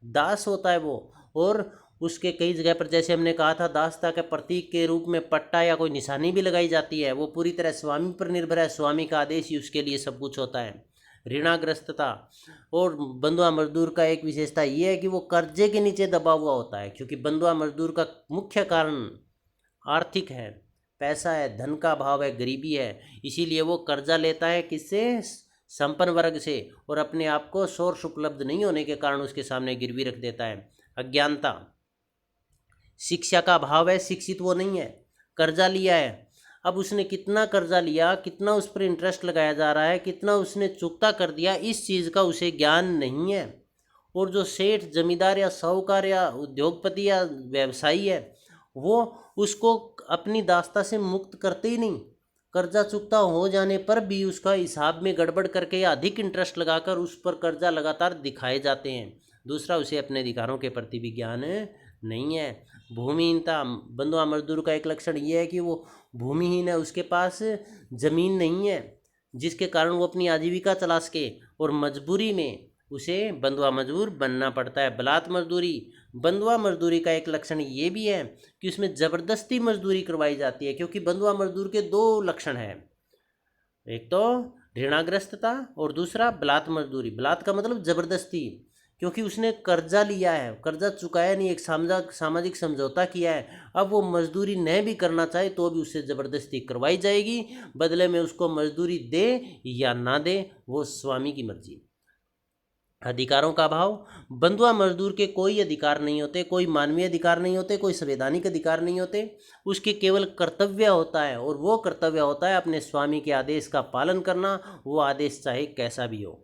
दास होता है वो। और उसके कई जगह पर, जैसे हमने कहा था, दास्ता के प्रतीक के रूप में पट्टा या कोई निशानी भी लगाई जाती है। वो पूरी तरह स्वामी पर निर्भर है, स्वामी का आदेश ही उसके लिए सब कुछ होता है। ऋणाग्रस्तता और बंधुआ मजदूर का एक विशेषता ये है कि वो कर्जे के नीचे दबा हुआ होता है, क्योंकि बंधुआ मजदूर का मुख्य कारण आर्थिक है, पैसा है, धन का अभाव है, गरीबी है। इसीलिए वो कर्जा लेता है, किससे? संपन्न वर्ग से, और अपने आप को सोर्स उपलब्ध नहीं होने के कारण उसके सामने गिरवी रख देता है। अज्ञानता, शिक्षा का अभाव है, शिक्षित वो नहीं है, कर्जा लिया है, अब उसने कितना कर्जा लिया, कितना उस पर इंटरेस्ट लगाया जा रहा है, कितना उसने चुकता कर दिया, इस चीज़ का उसे ज्ञान नहीं है। और जो सेठ, जमींदार या साहूकार या उद्योगपति या व्यवसायी है, वो उसको अपनी दास्ता से मुक्त करते ही नहीं। कर्जा चुकता हो जाने पर भी उसका हिसाब में गड़बड़ करके या अधिक इंटरेस्ट लगाकर उस पर कर्जा लगातार दिखाए जाते हैं। दूसरा, उसे अपने अधिकारों के प्रति भी ज्ञान नहीं है। भूमिहीनता, बंधुआ मजदूर का एक लक्षण ये है कि वो भूमिहीन है, उसके पास ज़मीन नहीं है जिसके कारण वो अपनी आजीविका चला सके, और मजबूरी में उसे बंधुआ मजदूर बनना पड़ता है। बलात् मजदूरी, बंधुआ मजदूरी का एक लक्षण ये भी है कि उसमें ज़बरदस्ती मजदूरी करवाई जाती है, क्योंकि बंधुआ मजदूर के दो लक्षण हैं, एक तो ऋणाग्रस्तता और दूसरा बलात् मजदूरी। बलात् का मतलब ज़बरदस्ती, क्योंकि उसने कर्जा लिया है, कर्जा चुकाया नहीं, एक सामाजिक समझौता किया है, अब वो मजदूरी न भी करना चाहे तो भी उससे ज़बरदस्ती करवाई जाएगी, बदले में उसको मजदूरी दे या ना दे वो स्वामी की मर्जी। अधिकारों का अभाव, बंधुआ मजदूर के कोई अधिकार नहीं होते, कोई मानवीय अधिकार नहीं होते, कोई संवैधानिक अधिकार नहीं होते, उसके केवल कर्तव्य होता है, और वो कर्तव्य होता है अपने स्वामी के आदेश का पालन करना, वो आदेश चाहे कैसा भी हो।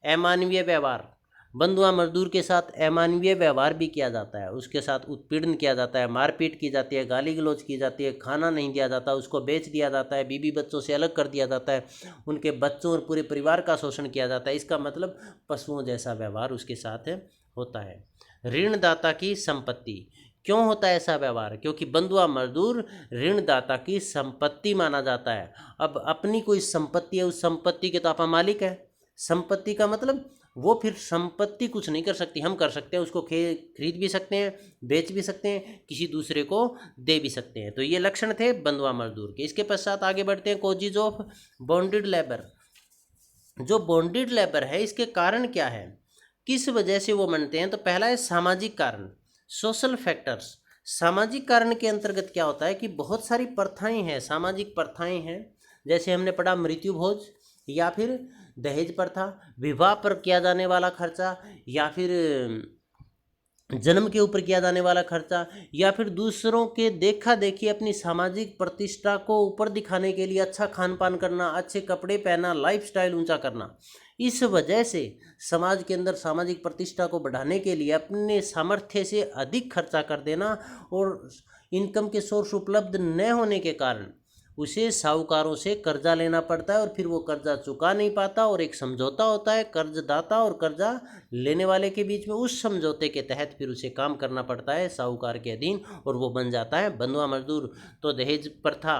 अमानवीय व्यवहार, बंधुआ मजदूर के साथ अमानवीय व्यवहार भी किया जाता है, उसके साथ उत्पीड़न किया जाता है, मारपीट की जाती है, गाली गलौज की जाती है, खाना नहीं दिया जाता, उसको बेच दिया जाता है, बीवी बच्चों से अलग कर दिया जाता है, उनके बच्चों और पूरे परिवार का शोषण किया जाता है। इसका मतलब पशुओं जैसा व्यवहार उसके साथ होता है। ऋणदाता की संपत्ति, क्यों होता है ऐसा व्यवहार? क्योंकि बंधुआ मजदूर ऋणदाता की संपत्ति माना जाता है। अब अपनी कोई संपत्ति है, उस संपत्ति के तो आप मालिक है। संपत्ति का मतलब वो फिर संपत्ति कुछ नहीं कर सकती, हम कर सकते हैं, उसको खरीद भी सकते हैं, बेच भी सकते हैं, किसी दूसरे को दे भी सकते हैं। तो ये लक्षण थे बंधुआ मजदूर के। इसके पश्चात आगे बढ़ते हैं, कॉजेज ऑफ बॉन्डेड लेबर। जो बॉन्डेड लेबर है इसके कारण क्या है, किस वजह से वो बनते हैं? तो पहला है सामाजिक कारण, सोशल फैक्टर्स। सामाजिक कारण के अंतर्गत क्या होता है कि बहुत सारी प्रथाएं हैं, सामाजिक प्रथाएं हैं, जैसे हमने पढ़ा मृत्यु भोज, या फिर दहेज प्रथा, विवाह पर किया जाने वाला खर्चा, या फिर जन्म के ऊपर किया जाने वाला खर्चा, या फिर दूसरों के देखा देखी अपनी सामाजिक प्रतिष्ठा को ऊपर दिखाने के लिए अच्छा खान पान करना, अच्छे कपड़े पहनना, लाइफस्टाइल ऊंचा करना। इस वजह से समाज के अंदर सामाजिक प्रतिष्ठा को बढ़ाने के लिए अपने सामर्थ्य से अधिक खर्चा कर देना, और इनकम के सोर्स उपलब्ध न होने के कारण उसे साहूकारों से कर्जा लेना पड़ता है, और फिर वो कर्जा चुका नहीं पाता, और एक समझौता होता है कर्जदाता और कर्जा लेने वाले के बीच में। उस समझौते के तहत फिर उसे काम करना पड़ता है साहूकार के अधीन, और वो बन जाता है बंधुआ मजदूर। तो दहेज प्रथा,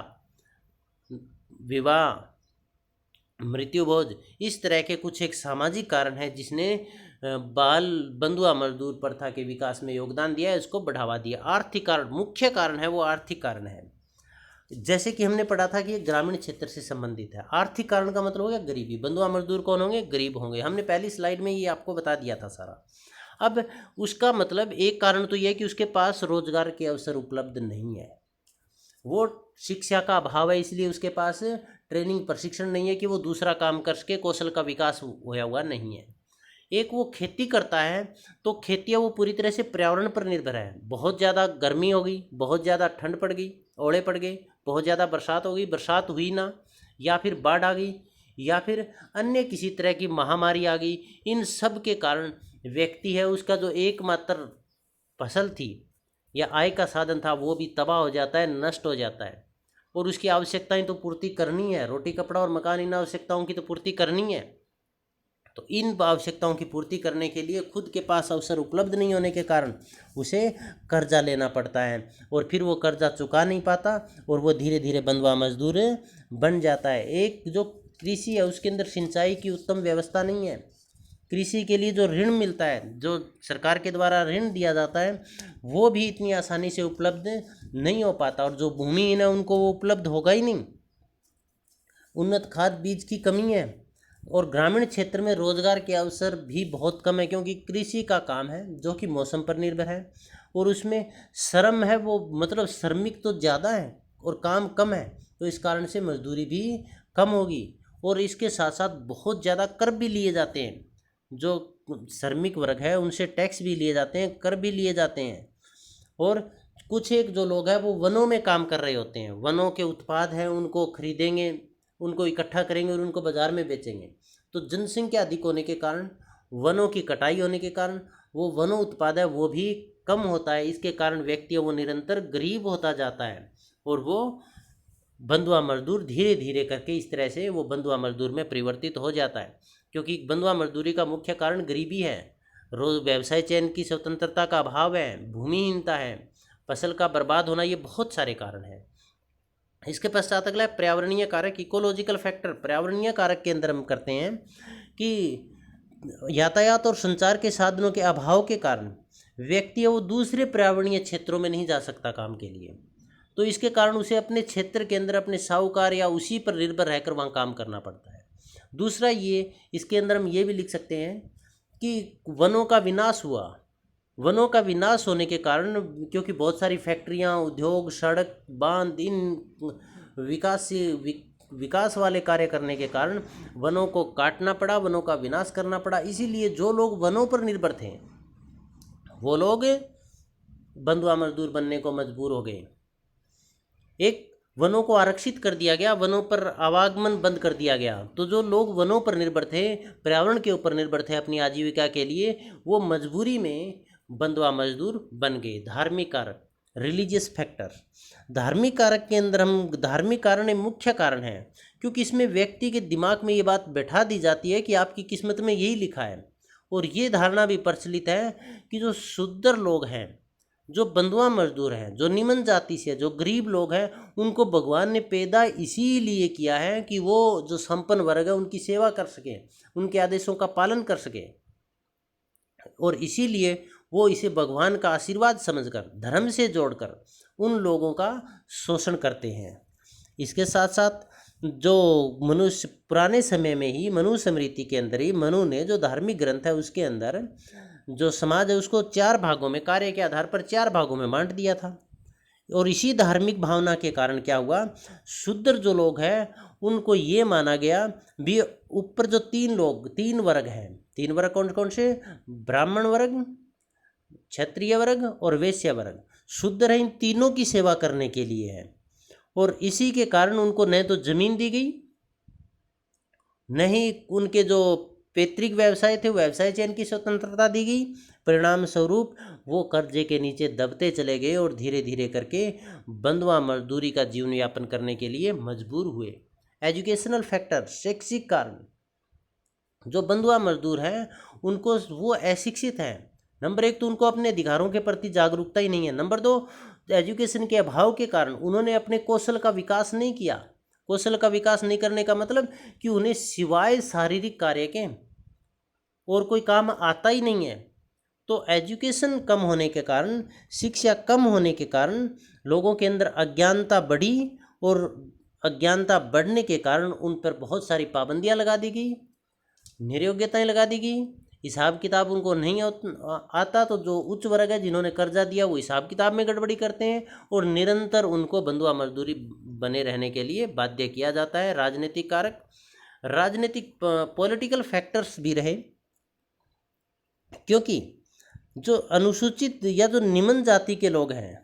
विवाह, मृत्यु भोज, इस तरह के कुछ एक सामाजिक कारण है जिसने बाल बंधुआ मजदूर प्रथा के विकास में योगदान दिया है, इसको बढ़ावा दिया। आर्थिक कारण, मुख्य कारण है वो आर्थिक कारण है, जैसे कि हमने पढ़ा था कि ग्रामीण क्षेत्र से संबंधित है। आर्थिक कारण का मतलब हो गया गरीबी, बंधुआ मजदूर कौन होंगे? गरीब होंगे, हमने पहली स्लाइड में ये आपको बता दिया था सारा। अब उसका मतलब एक कारण तो यह है कि उसके पास रोजगार के अवसर उपलब्ध नहीं है, वो शिक्षा का अभाव है, इसलिए उसके पास ट्रेनिंग प्रशिक्षण नहीं है कि वो दूसरा काम कर सके, कौशल का विकास होया हुआ नहीं है। एक वो खेती करता है, तो खेती वो पूरी तरह से पर्यावरण पर निर्भर है। बहुत ज़्यादा गर्मी हो गई, बहुत ज़्यादा ठंड पड़ गई, ओले पड़ गए, बहुत ज़्यादा बरसात हो गई, बरसात हुई ना, या फिर बाढ़ आ गई, या फिर अन्य किसी तरह की महामारी आ गई, इन सब के कारण व्यक्ति है उसका जो एकमात्र फसल थी या आय का साधन था वो भी तबाह हो जाता है, नष्ट हो जाता है। और उसकी आवश्यकताएं तो पूर्ति करनी है, रोटी कपड़ा और मकान, इन आवश्यकताओं की तो पूर्ति करनी है। तो इन आवश्यकताओं की पूर्ति करने के लिए खुद के पास अवसर उपलब्ध नहीं होने के कारण उसे कर्जा लेना पड़ता है, और फिर वो कर्जा चुका नहीं पाता और वो धीरे धीरे बंधुआ मजदूर बन जाता है। एक जो कृषि है उसके अंदर सिंचाई की उत्तम व्यवस्था नहीं है। कृषि के लिए जो ऋण मिलता है, जो सरकार के द्वारा ऋण दिया जाता है, वो भी इतनी आसानी से उपलब्ध नहीं हो पाता, और जो भूमिहीन है उनको वो उपलब्ध होगा ही नहीं। उन्नत खाद बीज की कमी है, और ग्रामीण क्षेत्र में रोजगार के अवसर भी बहुत कम है, क्योंकि कृषि का काम है जो कि मौसम पर निर्भर है, और उसमें श्रम है वो मतलब श्रमिक तो ज़्यादा है और काम कम है, तो इस कारण से मजदूरी भी कम होगी। और इसके साथ साथ बहुत ज़्यादा कर भी लिए जाते हैं, जो श्रमिक वर्ग है उनसे टैक्स भी लिए जाते हैं, कर भी लिए जाते हैं। और कुछ एक जो लोग हैं वो वनों में काम कर रहे होते हैं, वनों के उत्पाद हैं उनको खरीदेंगे, उनको इकट्ठा करेंगे और उनको बाज़ार में बेचेंगे। तो जनसंख्या अधिक होने के कारण, वनों की कटाई होने के कारण वो वनों उत्पाद है वो भी कम होता है। इसके कारण व्यक्ति वो निरंतर गरीब होता जाता है, और वो बंधुआ मजदूर धीरे धीरे करके इस तरह से वो बंधुआ मजदूर में परिवर्तित हो जाता है। क्योंकि बंधुआ मजदूरी का मुख्य कारण गरीबी है, रोज व्यवसाय चयन की स्वतंत्रता का अभाव है, भूमिहीनता है, फसल का बर्बाद होना, ये बहुत सारे कारण हैं। इसके पश्चात अगला है पर्यावरणीय कारक, इकोलॉजिकल फैक्टर। पर्यावरणीय कारक के अंदर हम करते हैं कि यातायात और संचार के साधनों के अभाव के कारण व्यक्ति वो दूसरे पर्यावरणीय क्षेत्रों में नहीं जा सकता काम के लिए, तो इसके कारण उसे अपने क्षेत्र के अंदर अपने साहूकार या उसी पर निर्भर रहकर वहाँ काम करना पड़ता है। दूसरा ये, इसके अंदर हम ये भी लिख सकते हैं कि वनों का विनाश हुआ। वनों का विनाश होने के कारण, क्योंकि बहुत सारी फैक्ट्रियाँ, उद्योग, सड़क, बांध, इन विकास वाले कार्य करने के कारण वनों को काटना पड़ा, वनों का विनाश करना पड़ा। इसीलिए जो लोग वनों पर निर्भर थे वो लोग बंधुआ मजदूर बनने को मजबूर हो गए। एक, वनों को आरक्षित कर दिया गया, वनों पर आवागमन बंद कर दिया गया, तो जो लोग वनों पर निर्भर थे, पर्यावरण के ऊपर निर्भर थे अपनी आजीविका के लिए, वो मजबूरी में बंधुआ मजदूर बन गए। धार्मिक कारक, रिलीजियस फैक्टर। धार्मिक कारक के अंदर हम, धार्मिक कारण एक मुख्य कारण है, क्योंकि इसमें व्यक्ति के दिमाग में ये बात बैठा दी जाती है कि आपकी किस्मत में यही लिखा है। और ये धारणा भी प्रचलित है कि जो शूद्र लोग हैं, जो बंधुआ मजदूर हैं, जो निम्न जाति से, जो गरीब लोग हैं, उनको भगवान ने पैदा इसीलिए किया है कि वो जो संपन्न वर्ग है उनकी सेवा कर सके, उनके आदेशों का पालन कर सके, और इसीलिए वो इसे भगवान का आशीर्वाद समझकर, धर्म से जोड़कर उन लोगों का शोषण करते हैं। इसके साथ साथ जो मनुष्य पुराने समय में ही मनुस्मृति के अंदर ही मनु ने जो धार्मिक ग्रंथ है उसके अंदर जो समाज है उसको 4 भागों में, कार्य के आधार पर 4 भागों में बांट दिया था। और इसी धार्मिक भावना के कारण क्या हुआ, शूद्र जो लोग हैं उनको ये माना गया भी, ऊपर जो 3 वर्ग हैं, 3 वर्ग कौन कौन से, ब्राह्मण वर्ग, क्षत्रिय वर्ग और वैश्य वर्ग, शूद्र है इन तीनों की सेवा करने के लिए है। और इसी के कारण उनको न तो जमीन दी गई, न ही उनके जो पैतृक व्यवसाय थे व्यवसाय चयन की स्वतंत्रता दी गई। परिणाम स्वरूप वो कर्जे के नीचे दबते चले गए और धीरे धीरे करके बंधुआ मजदूरी का जीवन यापन करने के लिए मजबूर हुए। एजुकेशनल फैक्टर, शैक्षिक कारण, जो बंधुआ मजदूर हैं उनको, वो अशिक्षित हैं। नंबर 1 तो उनको अपने अधिकारों के प्रति जागरूकता ही नहीं है। नंबर 2, एजुकेशन के अभाव के कारण उन्होंने अपने कौशल का विकास नहीं किया। कौशल का विकास नहीं करने का मतलब कि उन्हें सिवाय शारीरिक कार्य के और कोई काम आता ही नहीं है। तो एजुकेशन कम होने के कारण, शिक्षा कम होने के कारण लोगों के अंदर अज्ञानता बढ़ी, और अज्ञानता बढ़ने के कारण उन पर बहुत सारी पाबंदियां लगा दी गई, निर्योग्यताएं लगा दी गई, हिसाब किताब उनको नहीं आता। तो जो उच्च वर्ग है जिन्होंने कर्जा दिया वो हिसाब किताब में गड़बड़ी करते हैं, और निरंतर उनको बंधुआ मजदूरी बने रहने के लिए बाध्य किया जाता है। राजनीतिक कारक, राजनीतिक पॉलिटिकल फैक्टर्स भी रहे, क्योंकि जो अनुसूचित या जो निम्न जाति के लोग हैं,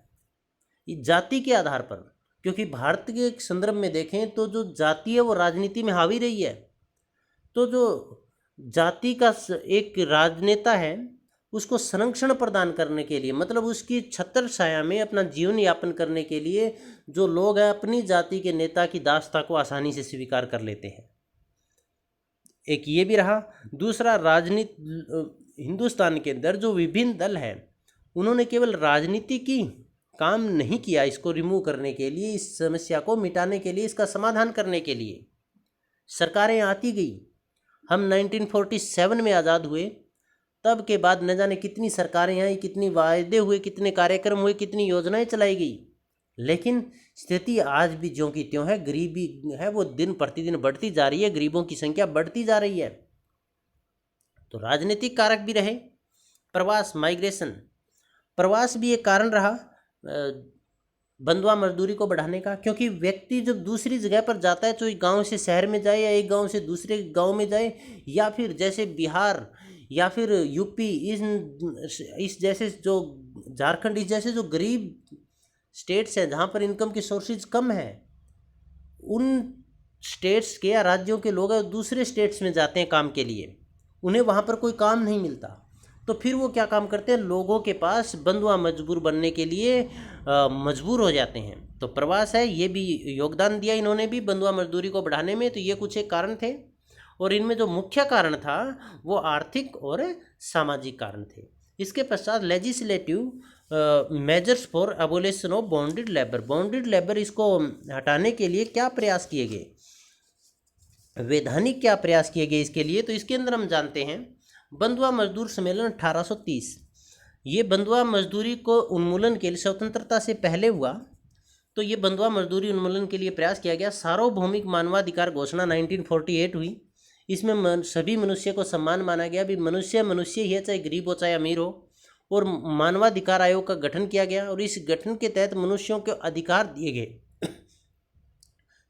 जाति के आधार पर, क्योंकि भारत के संदर्भ में देखें तो जो जाति है वो राजनीति में हावी रही है। तो जो जाति का एक राजनेता है उसको संरक्षण प्रदान करने के लिए, मतलब उसकी छत्र छाया में अपना जीवन यापन करने के लिए जो लोग हैं अपनी जाति के नेता की दास्ता को आसानी से स्वीकार कर लेते हैं। एक ये भी रहा। दूसरा, राजनीति, हिंदुस्तान के अंदर जो विभिन्न दल हैं उन्होंने केवल राजनीति की काम नहीं किया इसको रिमूव करने के लिए, इस समस्या को मिटाने के लिए, इसका समाधान करने के लिए सरकारें आती गई। हम 1947 में आज़ाद हुए, तब के बाद न जाने कितनी सरकारें आई, कितनी वायदे हुए, कितने कार्यक्रम हुए, कितनी योजनाएं चलाई गई, लेकिन स्थिति आज भी ज्यों की त्यों है। गरीबी है वो दिन प्रतिदिन बढ़ती जा रही है, गरीबों की संख्या बढ़ती जा रही है। तो राजनीतिक कारक भी रहे। प्रवास, माइग्रेशन, प्रवास भी एक कारण रहा बंधुआ मजदूरी को बढ़ाने का, क्योंकि व्यक्ति जब दूसरी जगह पर जाता है, तो एक गांव से शहर में जाए या एक गांव से दूसरे गांव में जाए, या फिर जैसे बिहार या फिर यूपी, इस जैसे जो झारखंड, इस जैसे जो गरीब स्टेट्स हैं जहाँ पर इनकम की सोर्सेज कम है, उन स्टेट्स के या राज्यों के लोग दूसरे स्टेट्स में जाते हैं काम के लिए, उन्हें वहाँ पर कोई काम नहीं मिलता, तो फिर वो क्या काम करते हैं, लोगों के पास बंधुआ मजबूर बनने के लिए मजबूर हो जाते हैं। तो प्रवास है, ये भी योगदान दिया इन्होंने भी बंधुआ मजदूरी को बढ़ाने में। तो ये कुछ एक कारण थे, और इनमें जो मुख्य कारण था वो आर्थिक और सामाजिक कारण थे। इसके पश्चात legislative measures for abolition of bonded labour, bonded labour इसको हटाने के लिए क्या प्रयास किए गए, वैधानिक क्या प्रयास किए गए इसके लिए। तो इसके अंदर हम जानते हैं बंधुआ मजदूर सम्मेलन 1830, ये बंधुआ मजदूरी को उन्मूलन के लिए स्वतंत्रता से पहले हुआ। तो ये बंधुआ मजदूरी उन्मूलन के लिए प्रयास किया गया। सार्वभौमिक मानवाधिकार घोषणा 1948 हुई, इसमें सभी मनुष्य को समान माना गया, भी मनुष्य मनुष्य ही है, चाहे गरीब हो चाहे अमीर हो। और मानवाधिकार आयोग का गठन किया गया, और इस गठन के तहत मनुष्यों को अधिकार दिए गए,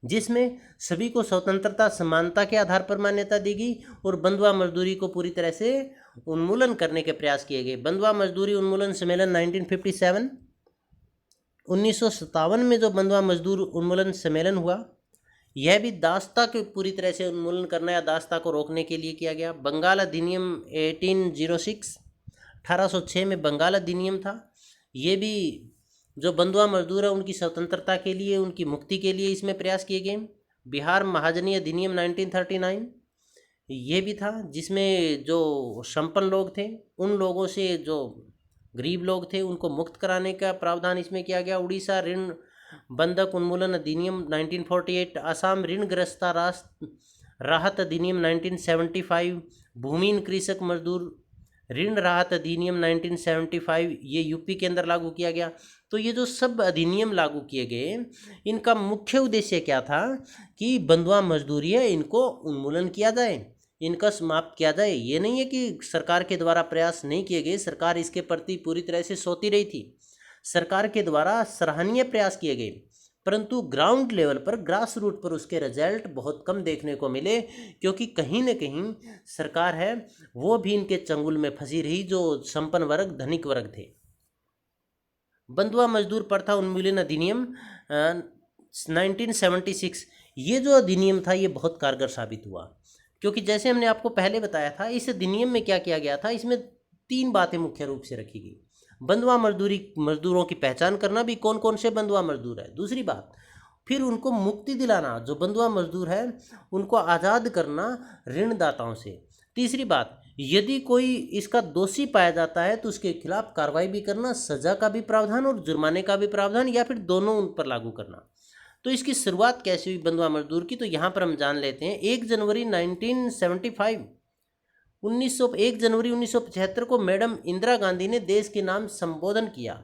जिसमें सभी को स्वतंत्रता समानता के आधार पर मान्यता दी गई, और बंधुआ मजदूरी को पूरी तरह से उन्मूलन करने के प्रयास किए गए। बंधुआ मजदूरी उन्मूलन सम्मेलन 1957, 1957 में जो बंधुआ मजदूर उन्मूलन सम्मेलन हुआ, यह भी दास्ता के पूरी तरह से उन्मूलन करना या दास्ता को रोकने के लिए किया गया। बंगाल अधिनियम 1806, 1806 में बंगाल अधिनियम था, ये भी जो बंधुआ मजदूर है उनकी स्वतंत्रता के लिए, उनकी मुक्ति के लिए इसमें प्रयास किए गए। बिहार महाजनी अधिनियम 1939, ये भी था, जिसमें जो संपन्न लोग थे उन लोगों से जो गरीब लोग थे उनको मुक्त कराने का प्रावधान इसमें किया गया। उड़ीसा ऋण बंधक उन्मूलन अधिनियम 1948, असम ऋणग्रस्ता राहत अधिनियम 1975, भूमिहीन कृषक मजदूर ऋण राहत अधिनियम 1975, ये यूपी के अंदर लागू किया गया। तो ये जो सब अधिनियम लागू किए गए, इनका मुख्य उद्देश्य क्या था कि बंधुआ मजदूरी है इनको उन्मूलन किया जाए, इनका समाप्त किया जाए। ये नहीं है कि सरकार के द्वारा प्रयास नहीं किए गए, सरकार इसके प्रति पूरी तरह से सोती रही थी, सरकार के द्वारा सराहनीय प्रयास किए गए, परंतु ग्राउंड लेवल पर, ग्रास रूट पर उसके रिजल्ट बहुत कम देखने को मिले, क्योंकि कहीं न कहीं सरकार है वो भी इनके चंगुल में फंसी रही, जो संपन्न वर्ग, धनिक वर्ग थे। बंधुआ मजदूर प्रथा उन्मूलन अधिनियम 1976, ये जो अधिनियम था ये बहुत कारगर साबित हुआ, क्योंकि जैसे हमने आपको पहले बताया था, इस अधिनियम में क्या किया गया था, इसमें 3 बातें मुख्य रूप से रखी गई। बंधुआ मजदूरों की पहचान करना भी, कौन कौन से बंधुआ मजदूर है। दूसरी बात, फिर उनको मुक्ति दिलाना, जो बंधुआ मजदूर है उनको आज़ाद करना ऋणदाताओं से। तीसरी बात, यदि कोई इसका दोषी पाया जाता है तो उसके खिलाफ कार्रवाई भी करना, सजा का भी प्रावधान और जुर्माने का भी प्रावधान, या फिर दोनों उन पर लागू करना। तो इसकी शुरुआत कैसे हुई बंधुआ मजदूर की, तो यहाँ पर हम जान लेते हैं। 1 जनवरी 1975, 1 जनवरी 1975 को मैडम इंदिरा गांधी ने देश के नाम संबोधन किया।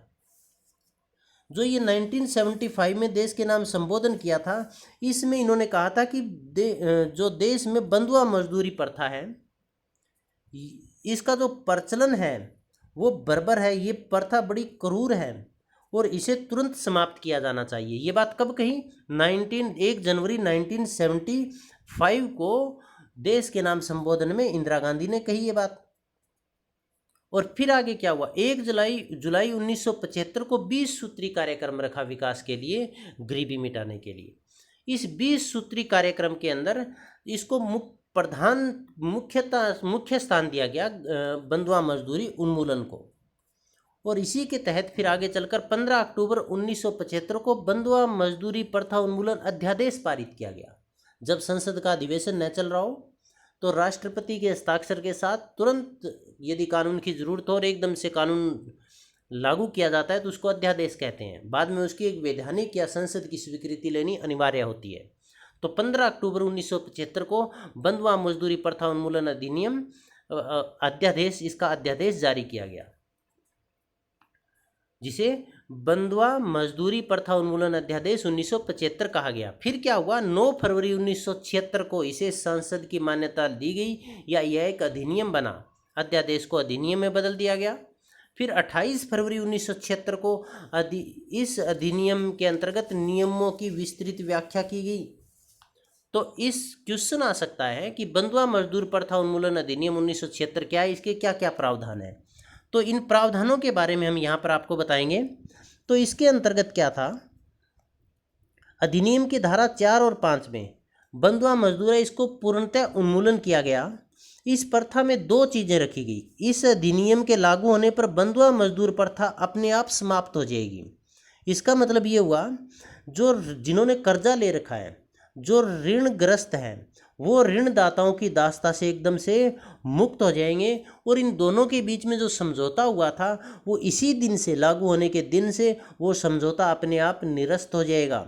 जो ये 1975 में देश के नाम संबोधन किया था, इसमें इन्होंने कहा था कि जो देश में बंधुआ मजदूरी प्रथा है, इसका जो प्रचलन है वो बर्बर है, ये प्रथा बड़ी क्रूर है और इसे तुरंत समाप्त किया जाना चाहिए। ये बात कब कही, 1 जनवरी 1975 को देश के नाम संबोधन में इंदिरा गांधी ने कही ये बात। और फिर आगे क्या हुआ, 1 जुलाई 1975 को 20 सूत्री कार्यक्रम रखा विकास के लिए, गरीबी मिटाने के लिए। इस 20 सूत्री कार्यक्रम के अंदर इसको प्रधान मुख्य स्थान दिया गया बंधुआ मजदूरी उन्मूलन को। और इसी के तहत फिर आगे चलकर 15 अक्टूबर 1975 को बंधुआ मजदूरी प्रथा उन्मूलन अध्यादेश पारित किया गया। जब संसद का अधिवेशन न चल रहा हो तो राष्ट्रपति के हस्ताक्षर के साथ तुरंत यदि कानून की जरूरत हो और एकदम से कानून लागू किया जाता है तो उसको अध्यादेश कहते हैं। बाद में उसकी एक वैधानिक या संसद की स्वीकृति लेनी अनिवार्य होती है। तो 15 अक्टूबर 1975 को बंधुआ मजदूरी प्रथा उन्मूलन अधिनियम अध्यादेश, इसका अध्यादेश जारी किया गया, जिसे बंधुआ मजदूरी प्रथा उन्मूलन अध्यादेश 1975 कहा गया। फिर क्या हुआ, 9 फरवरी 1976 को इसे संसद की मान्यता दी गई या यह एक अधिनियम बना। अध्यादेश को अधिनियम में बदल दिया गया। फिर 28 फरवरी 1976 को इस अधिनियम के अंतर्गत नियमों की विस्तृत व्याख्या की गई। तो इस क्वेश्चन आ सकता है कि बंधुआ मजदूर प्रथा उन्मूलन अधिनियम 1976 क्या है, इसके क्या क्या प्रावधान है। तो इन प्रावधानों के बारे में हम यहाँ पर आपको बताएंगे। तो इसके अंतर्गत क्या था, अधिनियम की धारा 4 और 5 में बंधुआ मजदूर है, इसको पूर्णतः उन्मूलन किया गया। इस प्रथा में 2 चीज़ें रखी गई। इस अधिनियम के लागू होने पर बंधुआ मजदूर प्रथा अपने आप समाप्त हो जाएगी। इसका मतलब ये हुआ, जो जिन्होंने कर्जा ले रखा है, जो ऋणग्रस्त हैं, वो ऋणदाताओं की दास्ता से एकदम से मुक्त हो जाएंगे। और इन दोनों के बीच में जो समझौता हुआ था वो इसी दिन से, लागू होने के दिन से वो समझौता अपने आप निरस्त हो जाएगा।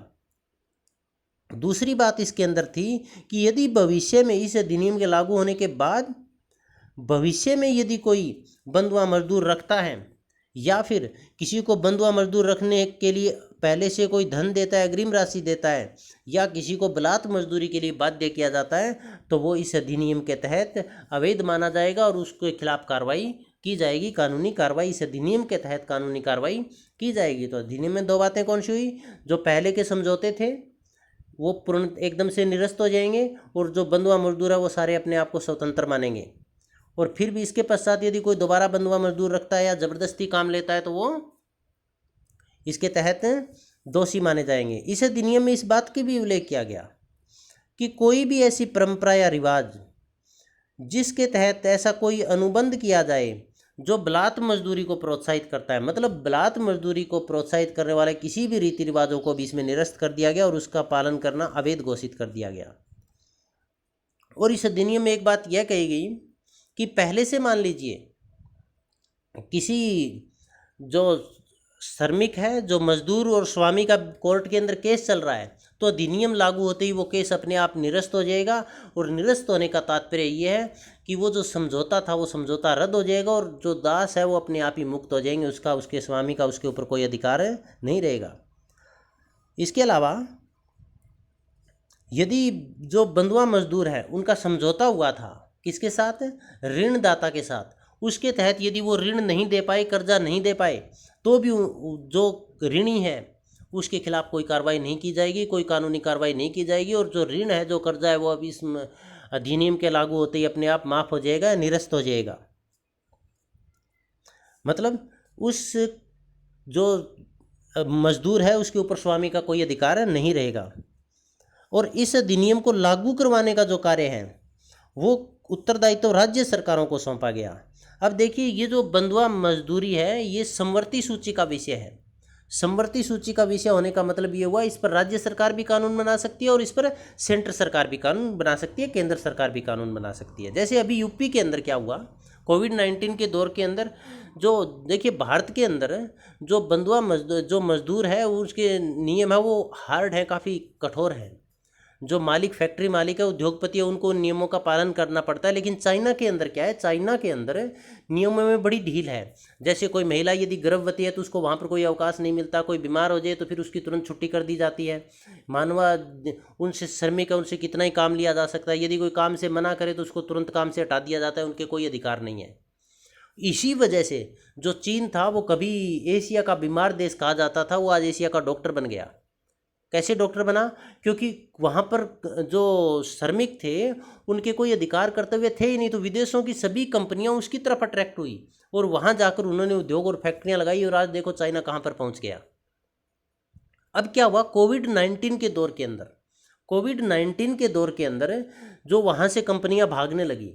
दूसरी बात इसके अंदर थी कि यदि भविष्य में इस अधिनियम के लागू होने के बाद भविष्य में यदि कोई बंधुआ मजदूर रखता है या फिर किसी को बंधुआ मजदूर रखने के लिए पहले से कोई धन देता है, अग्रिम राशि देता है, या किसी को बलात् मजदूरी के लिए बाध्य किया जाता है, तो वो इस अधिनियम के तहत अवैध माना जाएगा और उसके खिलाफ कार्रवाई की जाएगी। कानूनी कार्रवाई इस अधिनियम के तहत कानूनी कार्रवाई की जाएगी। तो अधिनियम में 2 बातें कौन सी हुई, जो पहले के समझौते थे वो पूर्ण एकदम से निरस्त हो जाएंगे और जो बंधुआ मजदूर है वो सारे अपने आप को स्वतंत्र मानेंगे। और फिर भी इसके पश्चात यदि कोई दोबारा बंधुआ मजदूर रखता है या ज़बरदस्ती काम लेता है तो वो इसके तहत दोषी माने जाएंगे। इस अधिनियम में इस बात की भी उल्लेख किया गया कि कोई भी ऐसी परंपरा या रिवाज जिसके तहत ऐसा कोई अनुबंध किया जाए जो बलात् मजदूरी को प्रोत्साहित करता है, मतलब बलात् मजदूरी को प्रोत्साहित करने वाले किसी भी रीति रिवाजों को भी इसमें निरस्त कर दिया गया और उसका पालन करना अवैध घोषित कर दिया गया। और इस अधिनियम में एक बात यह कही गई कि पहले से मान लीजिए किसी जो श्रमिक है, जो मजदूर और स्वामी का कोर्ट के अंदर केस चल रहा है, तो अधिनियम लागू होते ही वो केस अपने आप निरस्त हो जाएगा। और निरस्त होने का तात्पर्य ये है कि वो जो समझौता था वो समझौता रद्द हो जाएगा और जो दास है वो अपने आप ही मुक्त हो जाएंगे, उसका, उसके स्वामी का उसके ऊपर कोई अधिकार नहीं रहेगा। इसके अलावा यदि जो बंधुआ मजदूर है उनका समझौता हुआ था किसके साथ, ऋणदाता के साथ, उसके तहत यदि वो ऋण नहीं दे पाए, कर्जा नहीं दे पाए, तो भी जो ऋणी है उसके खिलाफ कोई कार्रवाई नहीं की जाएगी, कोई कानूनी कार्रवाई नहीं की जाएगी। और जो ऋण है, जो कर्जा है, वो अभी इस अधिनियम के लागू होते ही अपने आप माफ़ हो जाएगा, निरस्त हो जाएगा। मतलब उस जो मजदूर है उसके ऊपर स्वामी का कोई अधिकार नहीं रहेगा। और इस अधिनियम को लागू करवाने का जो कार्य है वो उत्तरदायित्व राज्य सरकारों को सौंपा गया। अब देखिए, ये जो बंधुआ मजदूरी है ये समवर्ती सूची का विषय है। समवर्ती सूची का विषय होने का मतलब ये हुआ, इस पर राज्य सरकार भी कानून बना सकती है और इस पर सेंट्रल सरकार भी कानून बना सकती है, केंद्र सरकार भी कानून बना सकती है। जैसे अभी यूपी के अंदर क्या हुआ, कोविड-19 के दौर के अंदर, जो देखिए भारत के अंदर जो बंधुआ मजदूर है उसके नियम है वो हार्ड है, काफ़ी कठोर है। जो मालिक, फैक्ट्री मालिक है, उद्योगपति है, उनको नियमों का पालन करना पड़ता है। लेकिन चाइना के अंदर क्या है, चाइना के अंदर नियमों में बड़ी ढील है। जैसे कोई महिला यदि गर्भवती है तो उसको वहाँ पर कोई अवकाश नहीं मिलता, कोई बीमार हो जाए तो फिर उसकी तुरंत छुट्टी कर दी जाती है। मानवा उनसे श्रमिक है, उनसे कितना ही काम लिया जा सकता है, यदि कोई काम से मना करे तो उसको तुरंत काम से हटा दिया जाता है, उनके कोई अधिकार नहीं है। इसी वजह से जो चीन था वो कभी एशिया का बीमार देश कहा जाता था, वो आज एशिया का डॉक्टर बन गया। कैसे डॉक्टर बना, क्योंकि वहाँ पर जो श्रमिक थे उनके कोई अधिकार कर्तव्य थे ही नहीं, तो विदेशों की सभी कंपनियाँ उसकी तरफ अट्रैक्ट हुई और वहाँ जाकर उन्होंने उद्योग और फैक्ट्रियाँ लगाई और आज देखो चाइना कहाँ पर पहुँच गया। अब क्या हुआ, कोविड-19 के दौर के अंदर कोविड-19 के दौर के अंदर जो वहाँ से कंपनियां भागने लगी,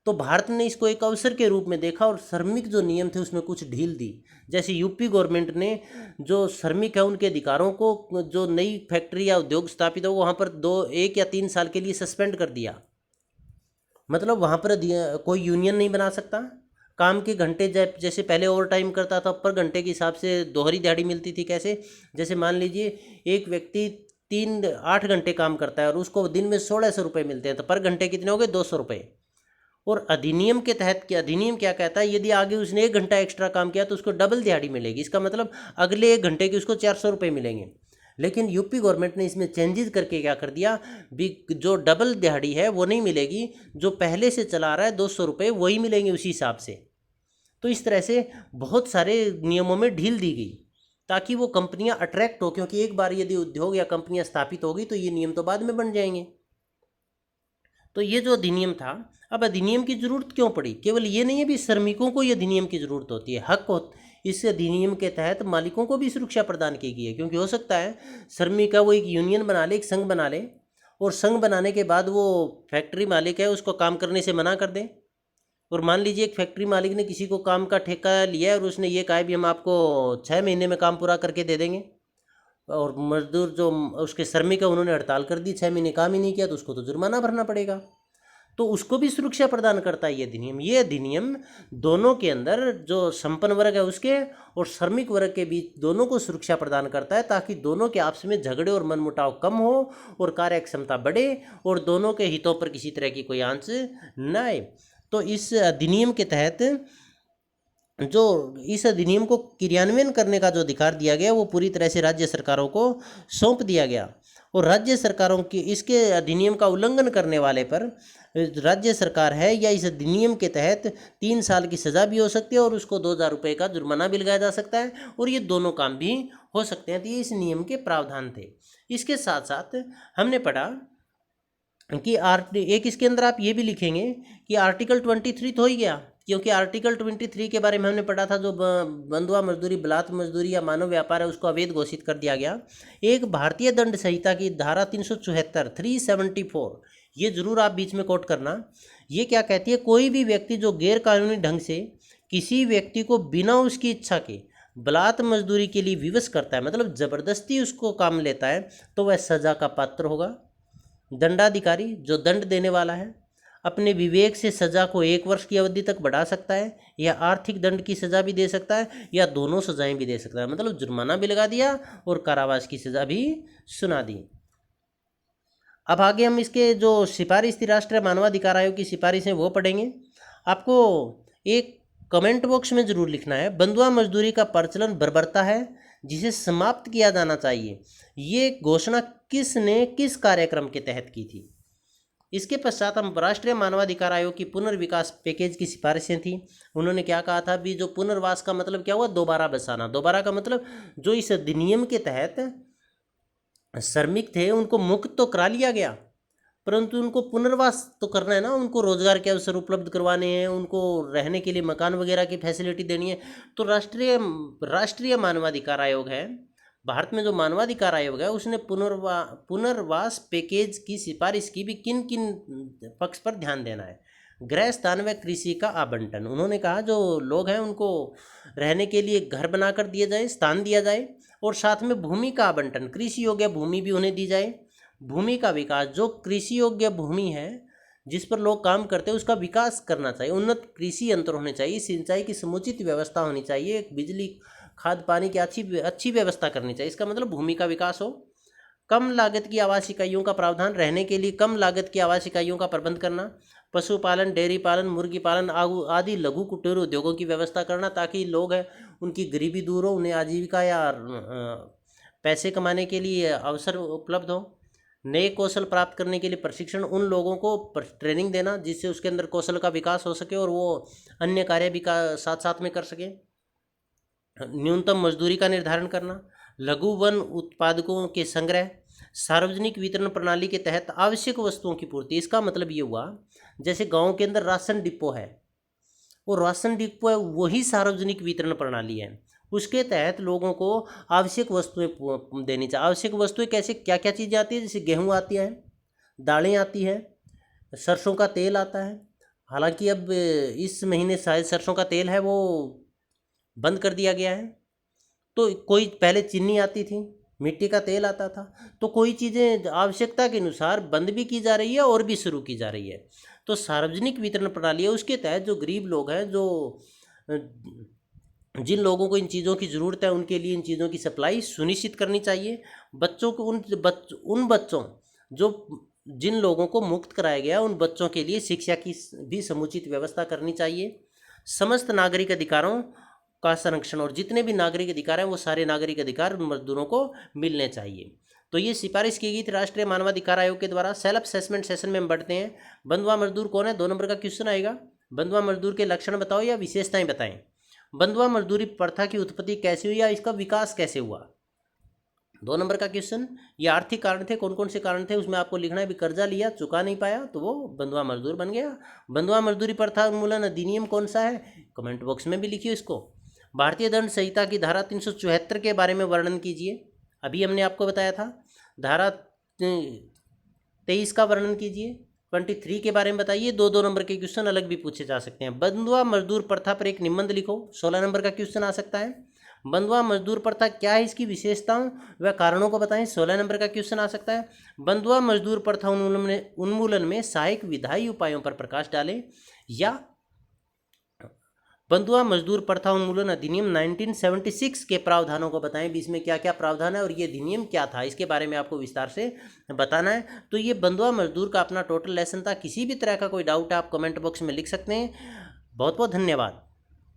तो भारत ने इसको एक अवसर के रूप में देखा और श्रमिक जो नियम थे उसमें कुछ ढील दी। जैसे यूपी गवर्नमेंट ने जो श्रमिक है उनके अधिकारों को, जो नई फैक्ट्री या उद्योग स्थापित हो वहाँ पर 1 या 3 साल के लिए सस्पेंड कर दिया। मतलब वहाँ पर कोई यूनियन नहीं बना सकता। काम के घंटे जैसे पहले ओवर टाइम करता था पर घंटे के हिसाब से दोहरी दिहाड़ी मिलती थी। कैसे? जैसे मान लीजिए एक व्यक्ति 8 घंटे काम करता है और उसको दिन में 1600 रुपये मिलते हैं, तो पर घंटे कितने हो गए? 200 रुपये। और अधिनियम के तहत अधिनियम क्या कहता है? यदि आगे उसने 1 घंटा एक्स्ट्रा काम किया तो उसको डबल दिहाड़ी मिलेगी। इसका मतलब अगले 1 घंटे के उसको 400 रुपये मिलेंगे। लेकिन यूपी गवर्नमेंट ने इसमें चेंजेस करके क्या कर दिया, भी जो डबल दिहाड़ी है वो नहीं मिलेगी, जो पहले से चला रहा है 200 रुपये वही मिलेंगे उसी हिसाब से। तो इस तरह से बहुत सारे नियमों में ढील दी गई ताकि वो कंपनियां अट्रैक्ट हो, क्योंकि एक बार यदि उद्योग या कंपनियां स्थापित होगी तो ये नियम तो बाद में बन जाएंगे। तो ये जो अधिनियम था, अब अधिनियम की ज़रूरत क्यों पड़ी? केवल ये नहीं है भी श्रमिकों को ये अधिनियम की ज़रूरत होती है, हक हो। इस अधिनियम के तहत मालिकों को भी सुरक्षा प्रदान की गई है, क्योंकि हो सकता है श्रमिक का वो एक यूनियन बना ले, एक संघ बना ले, और संघ बनाने के बाद वो फैक्ट्री मालिक है उसको काम करने से मना कर दे। और मान लीजिए एक फैक्ट्री मालिक ने किसी को काम का ठेका लिया है और उसने ये कहा है भी हम आपको 6 महीने में काम पूरा करके दे देंगे, और मजदूर जो उसके श्रमिक है उन्होंने हड़ताल कर दी, 6 महीने काम ही नहीं किया, तो उसको तो जुर्माना भरना पड़ेगा। तो उसको भी सुरक्षा प्रदान करता है ये अधिनियम। ये अधिनियम दोनों के अंदर, जो संपन्न वर्ग है उसके और श्रमिक वर्ग के बीच, दोनों को सुरक्षा प्रदान करता है, ताकि दोनों के आपस में झगड़े और मनमुटाव कम हो और कार्य क्षमता बढ़े और दोनों के हितों पर किसी तरह की कोई आंच न आए। तो इस अधिनियम के तहत जो इस अधिनियम को क्रियान्वयन करने का जो अधिकार दिया गया वो पूरी तरह से राज्य सरकारों को सौंप दिया गया। और राज्य सरकारों की इसके अधिनियम का उल्लंघन करने वाले पर राज्य सरकार है या इस अधिनियम के तहत 3 साल की सज़ा भी हो सकती है और उसको 2000 रुपये का जुर्माना भी लगाया जा सकता है, और ये दोनों काम भी हो सकते हैं। तो ये इस नियम के प्रावधान थे। इसके साथ साथ हमने पढ़ा कि एक इसके अंदर आप ये भी लिखेंगे कि आर्टिकल 23 तो हो ही गया, क्योंकि आर्टिकल 23 के बारे में हमने पढ़ा था, जो बंधुआ मजदूरी, बलात् मजदूरी या मानव व्यापार है उसको अवैध घोषित कर दिया गया। एक भारतीय दंड संहिता की धारा 374 374, ये जरूर आप बीच में कोट करना। ये क्या कहती है? कोई भी व्यक्ति जो गैर कानूनी ढंग से किसी व्यक्ति को बिना उसकी इच्छा के बलात् मजदूरी के लिए विवश करता है, मतलब ज़बरदस्ती उसको काम लेता है, तो वह सज़ा का पात्र होगा। दंडाधिकारी, जो दंड देने वाला है, अपने विवेक से सज़ा को 1 वर्ष की अवधि तक बढ़ा सकता है, या आर्थिक दंड की सज़ा भी दे सकता है, या दोनों सज़ाएं भी दे सकता है। मतलब जुर्माना भी लगा दिया और कारावास की सज़ा भी सुना दी। अब आगे हम इसके जो सिफारिश थी राष्ट्रीय मानवाधिकार आयोग की सिफारिशें वो पढ़ेंगे। आपको एक कमेंट बॉक्स में ज़रूर लिखना है, बंधुआ मजदूरी का प्रचलन बर्बरता है जिसे समाप्त किया जाना चाहिए। ये घोषणा किसने किस कार्यक्रम के तहत की थी? इसके पश्चात हम राष्ट्रीय मानवाधिकार आयोग की पुनर्विकास पैकेज की सिफारिशें थी। उन्होंने क्या कहा था भी, जो पुनर्वास का मतलब क्या हुआ? दोबारा बसाना। दोबारा का मतलब जो इस अधिनियम के तहत श्रमिक थे उनको मुक्त तो करा लिया गया, परंतु उनको पुनर्वास तो करना है ना, उनको रोजगार के अवसर उपलब्ध करवाने हैं, उनको रहने के लिए मकान वगैरह की फैसिलिटी देनी है। तो राष्ट्रीय मानवाधिकार आयोग है, भारत में जो मानवाधिकार आयोग है, उसने पुनर्वास पैकेज की सिफारिश की भी किन किन पक्ष पर ध्यान देना है। गृह स्थान व कृषि का आवंटन। उन्होंने कहा जो लोग हैं उनको रहने के लिए घर बनाकर दिए जाए, स्थान दिया जाए, और साथ में भूमि का आवंटन, कृषि योग्य भूमि भी उन्हें दी जाए। भूमि का विकास, जो कृषि योग्य भूमि है जिस पर लोग काम करते हैं उसका विकास करना चाहिए। उन्नत कृषि यंत्र होने चाहिए, सिंचाई की समुचित व्यवस्था होनी चाहिए, बिजली खाद पानी की अच्छी व्यवस्था करनी चाहिए। इसका मतलब भूमि का विकास हो। कम लागत की आवास इकाइयों का प्रावधान, रहने के लिए कम लागत की आवास इकाइयों का प्रबंध करना। पशुपालन, डेयरी पालन, मुर्गी पालन आदि लघु कुटीर उद्योगों की व्यवस्था करना, ताकि लोग हैं उनकी गरीबी दूर हो, उन्हें आजीविका या पैसे कमाने के लिए अवसर उपलब्ध हो। नए कौशल प्राप्त करने के लिए प्रशिक्षण, उन लोगों को ट्रेनिंग देना जिससे उसके अंदर कौशल का विकास हो सके और वो अन्य कार्य भी साथ साथ में कर सके। न्यूनतम मजदूरी का निर्धारण करना। लघु वन उत्पादकों के संग्रह। सार्वजनिक वितरण प्रणाली के तहत आवश्यक वस्तुओं की पूर्ति। इसका मतलब ये हुआ, जैसे गांव के अंदर राशन डिपो है, वो राशन डिपो है वही सार्वजनिक वितरण प्रणाली है। उसके तहत लोगों को आवश्यक वस्तुएं देनी चाहिए। आवश्यक वस्तुएं कैसे, क्या क्या चीज़ें आती है, जैसे गेहूँ आती है, दालें आती है, सरसों का तेल आता है। हालांकि अब इस महीने शायद सरसों का तेल है वो बंद कर दिया गया है। तो कोई पहले चीनी आती थी, मिट्टी का तेल आता था। तो कोई चीज़ें आवश्यकता के अनुसार बंद भी की जा रही है और भी शुरू की जा रही है। तो सार्वजनिक वितरण प्रणाली है, उसके तहत जो गरीब लोग हैं, जो जिन लोगों को इन चीज़ों की ज़रूरत है, उनके लिए इन चीज़ों की सप्लाई सुनिश्चित करनी चाहिए। बच्चों को उन बच्चों जो जिन लोगों को मुक्त कराया गया, उन बच्चों के लिए शिक्षा की भी समुचित व्यवस्था करनी चाहिए। समस्त नागरिक अधिकारों का संरक्षण, और जितने भी नागरिक अधिकार हैं वो सारे नागरिक अधिकार उन मजदूरों को मिलने चाहिए। तो ये सिफारिश की गई थी राष्ट्रीय मानवाधिकार आयोग के द्वारा। सेल्फ असेसमेंट सेशन में हम बढ़ते हैं। बंधुआ मजदूर कौन है, 2 नंबर का क्वेश्चन आएगा। बंधुआ मजदूर के लक्षण बताओ या विशेषताएं बताएं। बंधुआ मजदूरी प्रथा की उत्पत्ति कैसे हुई या इसका विकास कैसे हुआ, 2 नंबर का क्वेश्चन। ये आर्थिक कारण थे, कौन कौन से कारण थे उसमें आपको लिखना है। भी कर्जा लिया, चुका नहीं पाया, तो वो बंधुआ मजदूर बन गया। बंधुआ मजदूरी प्रथा उन्मूलन अधिनियम कौन सा है, कमेंट बॉक्स में भी लिखिए इसको। भारतीय दंड संहिता की धारा 374 के बारे में वर्णन कीजिए। अभी हमने आपको बताया था। धारा 23 का वर्णन कीजिए। 23 के बारे में बताइए। 2 नंबर के क्वेश्चन अलग भी पूछे जा सकते हैं। बंधुआ मजदूर प्रथा पर एक निबंध लिखो, 16 नंबर का क्वेश्चन आ सकता है। बंधुआ मजदूर प्रथा क्या है, इसकी विशेषताओं व कारणों को बताएं, 16 नंबर का क्वेश्चन आ सकता है। बंधुआ मजदूर प्रथा उन्मूलन में सहायक विधायी उपायों पर प्रकाश डालें, या बंधुआ मजदूर प्रथा उन्मूलन अधिनियम 1976 के प्रावधानों को बताएं, भी इसमें क्या क्या प्रावधान है और ये अधिनियम क्या था, इसके बारे में आपको विस्तार से बताना है। तो ये बंधुआ मजदूर का अपना टोटल लेसन था। किसी भी तरह का कोई डाउट है आप कमेंट बॉक्स में लिख सकते हैं। बहुत बहुत धन्यवाद।